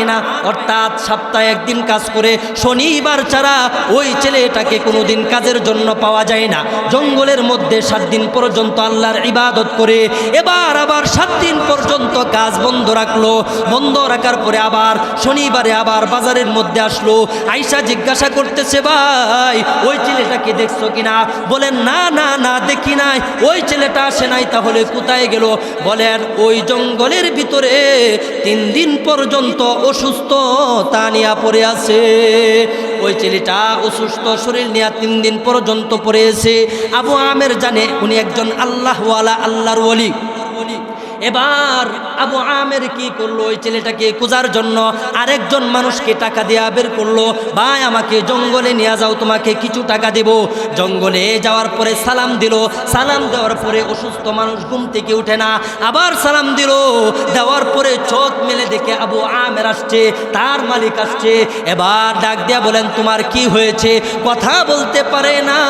না। অর্থাৎ সপ্তাহে 1 দিন কাজ করে, শনিবার ছাড়া ওই ছেলেটাকে কোনোদিন কাজের জন্য পাওয়া যায় না। জঙ্গলের মধ্যে 7 দিন পর্যন্ত আল্লাহর ইবাদত করে এবার আবার 7 দিন পর্যন্ত কাজ বন্ধ রাখলো। বন্ধ রাখার পরে আবার শনিবারে আবার বাজারের মধ্যে আসলো। আয়সা জিজ্ঞাসা করতেছে, ভাই ওই ছেলেটাকে দেখছো কিনা? বলেন না না না, দেখি নাই। ওই ছেলেটা আসে নাই, তাহলে কোথায় গেল? বলেন ওই জঙ্গলের ভিতরে 3 দিন পর্যন্ত অসুস্থতা নিয়ে পড়ে আছে। ওই ছেলেটা অসুস্থ শরীর নিয়ে 3 দিন পর্যন্ত পড়ে আছে। আবু আমের জানে উনি একজন আল্লাহওয়ালা, আল্লাহর ওলি। এবার আবু আমের কি করলো? ওই ছেলেটাকে খোঁজার জন্য আরেকজন মানুষকে টাকা দেয়া বের করলো। ভাই আমাকে জঙ্গলে নিয়ে যাও, তোমাকে কিছু টাকা দেব। জঙ্গলে যাওয়ার পরে সালাম দিল। সালাম দেওয়ার পরে অসুস্থ মানুষ ঘুম থেকে উঠে না, আবার সালাম দিল। দেওয়ার পরে চোখ মেলে দেখে আবু আমের আসছে, তার মালিক আসছে। এবার ডাক দিয়া বলেন, তোমার কি হয়েছে? কথা বলতে পারে না।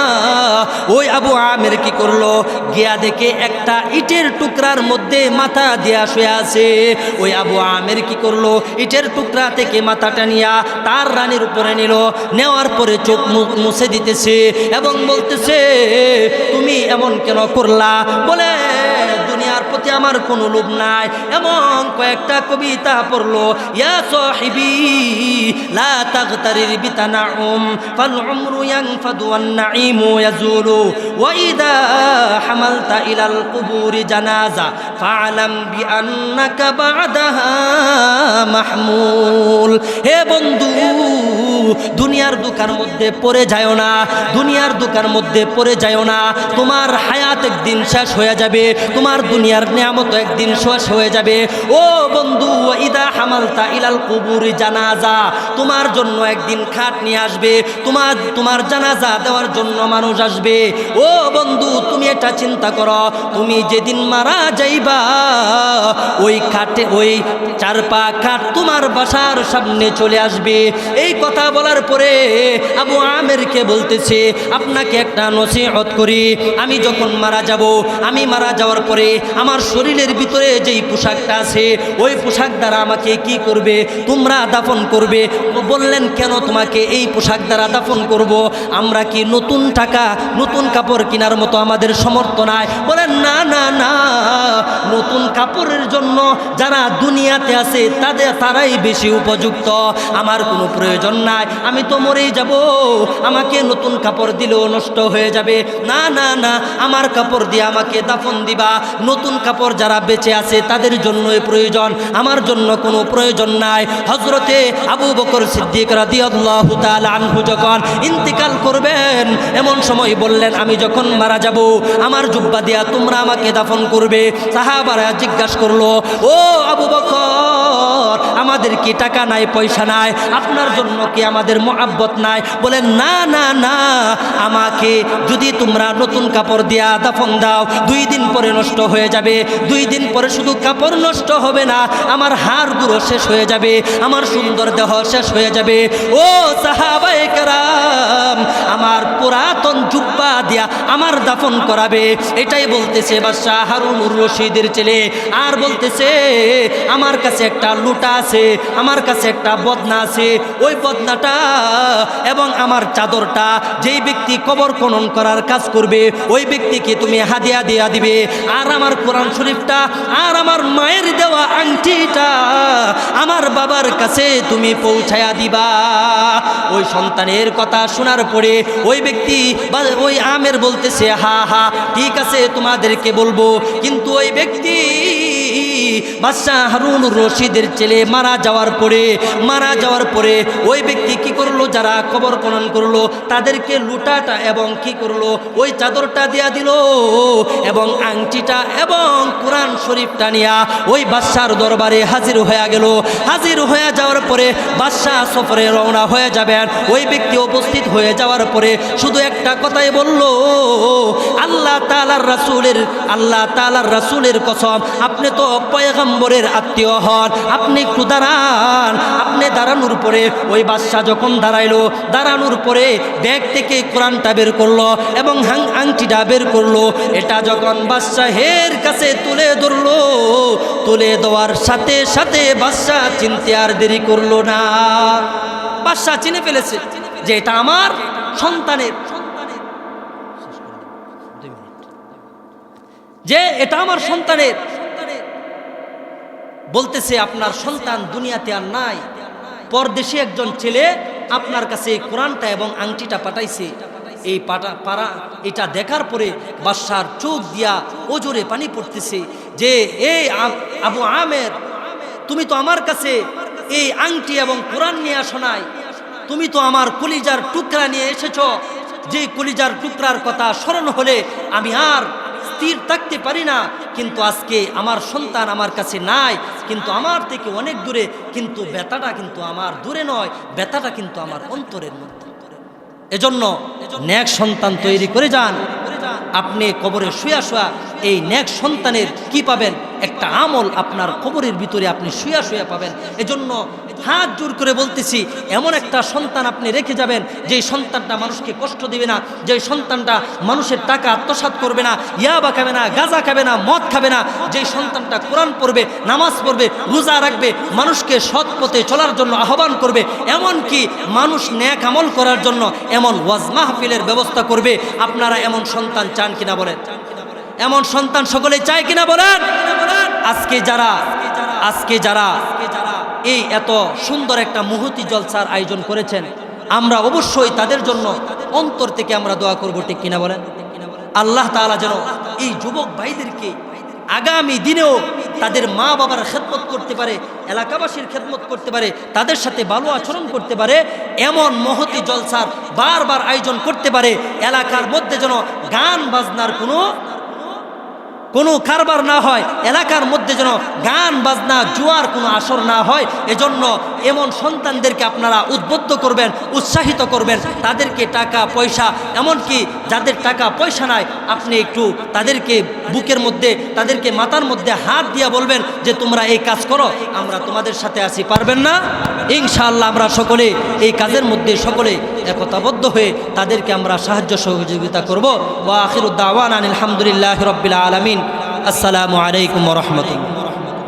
ওই আবু আমের কি করলো? গিয়া দেখে একটা ইটের টুকরার মধ্যে মাথা দিয়া শুয়ে আছে। ওই আবু আমের কি করলো? ইটের টুকরা থেকে মাথাটা নিয়া তার রানীর উপরে নিল। নেওয়ার পরে চোখ মুছে দিতেছে এবং বলতেছে, তুমি এমন কেন করলা? বলে দুনিয়ার প্রতি আমার কোনো লোভ নাই। এমন কয়েকটা কবিতা পড়লো, ইয়া সাহিবি লা তাগতারির বিতানাউম ফাল উমরু ইয়ানফাদু ওয়ান নাঈমু ইয়াজুলু ওয়া ইদা হামালতা ইলাল কুবুরি জানাজা ফাআলাম বিআন্নাকা বা'দাহা মাহমুল। হে বন্ধু, দুনিয়ার দোকার মধ্যে পড়ে যায়ও না, দুনিয়ার দোকার মধ্যে পড়ে যায়ও না। তোমার হায়াত একদিন শেষ হয়ে যাবে, তোমার দুনিয়ার নিয়ামত একদিন শেষ হয়ে যাবে। ও বন্ধু, ইদা হামালতা ইলাল কুবুরি জানাজা, তোমার জন্য একদিন খাট নিয়ে আসবে, তোমার জানাজা দেওয়ার জন্য মানুষ আসবে। ও বন্ধু, তুমি এটা চিন্তা করো, তুমি যেদিন মারা যাইবা ওই খাটে, ওই 4 পা খাট তোমার বাসার সামনে চলে আসবে। এই কথা বলার পরে আবু আমেরকে বলতেছে, আপনাকে একটা নসিহত করি, আমি যখন মারা যাব, আমি মারা যাওয়ার পরে আমার শরীরের ভিতরে যেই পোশাকটা আছে ওই পোশাক দ্বারা আমাকে কি করবে? তোমরা দাফন করবে। বললেন কেন তোমাকে এই পোশাক দ্বারা দাফন করব? আমরা কি নতুন টাকা নতুন কাপড় কেনার মতো আমাদের সামর্থ্য নাই? বলেন না না না, নতুন কাপড়ের জন্য যারা দুনিয়াতে আছে তারাই বেশি উপযুক্ত। আমার কোনো প্রয়োজন নাই, আমি তো মরেই যাব, আমাকে নতুন কাপড় দিলেও নষ্ট হয়ে যাবে। না না না, আমার কাপড় দিয়ে আমাকে দাফন দিবা। নতুন কাপড় যারা বেঁচে আছে তাদের জন্যই প্রয়োজন, আমার জন্য কোনো প্রয়োজন নাই। হযরতে আবু বকর সিদ্দিক রাদিয়াল্লাহু তাআলা আনহু যখন ইন্তিকাল করবেন, এমন সময় বললেন আমি যখন মারা যাব আমার জুব্বা দিয়া তোমরা আমাকে দাফন করবে। সাহাবারা জিজ্ঞাসা করলো, ও আবু বকর, আমাদের কি টাকা নাই, পয়সা নাই? আপনার জন্য কি আমাদের মহব্বত নাই? বলেন না না না, আমাকে যদি তোমরা নতুন কাপড় দিয়া দাফন দাও 2 দিন পরে নষ্ট হয়ে যাবে। 2 দিন পরে শুধু কাপড় নষ্ট হবে না, আমার হাড়গুলো শেষ হয়ে যাবে, আমার সুন্দর দেহ শেষ হয়ে যাবে। ও সাহাবায়ে কেরাম, আমার পুরাতন জুব্বা দিয়া আমার দাফন করাবে। এটাই বলতেছে বাদশাহ হারুনুর রশিদের ছেলে। আর বলতেছে আমার কাছে একটা লুটা আছে, আমার কাছে একটা বদনা আছে, ওই বদনাটা এবং আমার চাদরটা যেই ব্যক্তি কবর খনন করার কাজ করবে ওই ব্যক্তিকে তুমি হাদিয়া দিয়া দিবে। আর আমার কোরআন শরীফটা আর আমার মায়ের দেওয়া আংটিটা আমার বাবার কাছে তুমি পৌঁছায়া দিবা। ওই সন্তানের কথা শোনার পরে ওই ব্যক্তি বা ওই আমের বলতেছে হা হা ঠিক আছে তোমাদেরকে বলবো। কিন্তু ওই ব্যক্তি বাদশাহ হারুনুর রশিদের ছেলে মারা যাওয়ার পরে ওই ব্যক্তি কি করলো, যারা কবর খনন করলো তাদেরকে লুটাটা এবং কি করলো ওই চাদরটা দিয়া দিল এবং আংটিটা এবং কোরআন শরীফটা নিয়া ওই বাদশার দরবারে হাজির হয়ে গেল। হাজির হয়ে যাওয়ার পরে বাদশাহ সফরে রওনা হয়ে যাবেন। ওই ব্যক্তি উপস্থিত হয়ে যাওয়ার পরে শুধু একটা কথাই বলল, আল্লাহ তাআলার রাসূলের কসম, আপনি তো পয়গম্বরের আত্মীয় হন, আপনি একটু দাঁড়ান। আপনি দাঁড়ানোর পরে ওই বাদশাহ যখন দাঁড়ানোর পরে ব্যাগ থেকে কোরআনটা বের করলো এবং আংটিটা বের করলো। এটা যখন বাদশাহের কাছে তুলে দেওয়ার সাথে সাথে বাদশাহ চিনতে আর দেরি করলো না। বাদশাহ চিনে ফেলেছে যে এটা আমার সন্তানের, বলতেছে আপনার সন্তান দুনিয়াতে আর নাই, পরদেশে একজন ছেলে আপনার কাছে কোরআনটা এবং আংটিটা পাঠাইছে। এই এটা দেখার পরে বাদশার চোখ দিয়া ওজরে পানি পড়তেছে যে এই আবু আমের, তুমি তো আমার কাছে এই আংটি এবং কোরআন নিয়ে আসো নাই, তুমি তো আমার কলিজার টুকরা নিয়ে এসেছো। যে কলিজার টুকরার কথা স্মরণ হলে আমি আর স্থির থাকতে পারি না। কিন্তু আজকে আমার সন্তান আমার কাছে নাই, কিন্তু আমার থেকে অনেক দূরে, কিন্তু ব্যথাটা কিন্তু আমার দূরে নয়, ব্যথাটা কিন্তু আমার অন্তরের মধ্যে। এজন্য নেক সন্তান তৈরি করে যান। আপনি কবরে শুয়া এই নেক সন্তানের কি পাবেন? একটা আমল আপনার কবরের ভিতরে আপনি শুয়া পাবেন। এজন্য হাত জোর করে বলতেছি, এমন একটা সন্তান আপনি রেখে যাবেন যে সন্তানটা মানুষকে কষ্ট দিবে না, যে সন্তানটা মানুষের টাকা আত্মসাৎ করবে না, ইয়াবা খাবে না, গাঁজা খাবে না, মদ খাবে না, যে সন্তানটা কোরআন পড়বে, নামাজ পড়বে, রোজা রাখবে, মানুষকে সৎ পথে চলার জন্য আহ্বান করবে, এমনকি মানুষ নেক আমল করার জন্য এমন ওয়াজ মাহফিলের ব্যবস্থা করবে। আপনারা এমন সন্তান চান কিনা বলেন? এমন সন্তান সকলে চায় কিনা বলেন? আজকে যারা এই এত সুন্দর একটা মুহূর্তি জলসার আয়োজন করেছেন, আমরা অবশ্যই তাদের জন্য অন্তর থেকে আমরা দোয়া করব, ঠিক কিনা বলেন? আল্লাহ তাআলা যেন এই যুবক ভাইদেরকে আগামী দিনেও তাদের মা বাবার খেদমত করতে পারে, এলাকাবাসীর খেদমত করতে পারে, তাদের সাথে ভালো আচরণ করতে পারে, এমন মহতি জলসার বারবার আয়োজন করতে পারে। এলাকার মধ্যে যেন গান বাজনার কোনো কারবার না হয়, এলাকার মধ্যে যেন গান বাজনা জুয়ার কোনো আসর না হয়। এজন্য এমন সন্তানদেরকে আপনারা উদ্বুদ্ধ করবেন, উৎসাহিত করবেন। তাদেরকে টাকা পয়সা, এমনকি যাদের টাকা পয়সা নাই, আপনি একটু তাদেরকে বুকের মধ্যে, তাদেরকে মাথার মধ্যে হাত দিয়া বলবেন যে তোমরা এই কাজ করো, আমরা তোমাদের সাথে আছি। পারবেন না? ইনশাআল্লাহ আমরা সকলে এই কাজের মধ্যে সকলে একতাবদ্ধ হয়ে তাদেরকে আমরা সাহায্য সহযোগিতা করব। ওয়া আখিরুদ দাওয়ানা আলহামদুলিল্লাহি রাব্বিল আলামিন। আসসালামু আলাইকুম ওয়া রাহমাতুল্লাহ।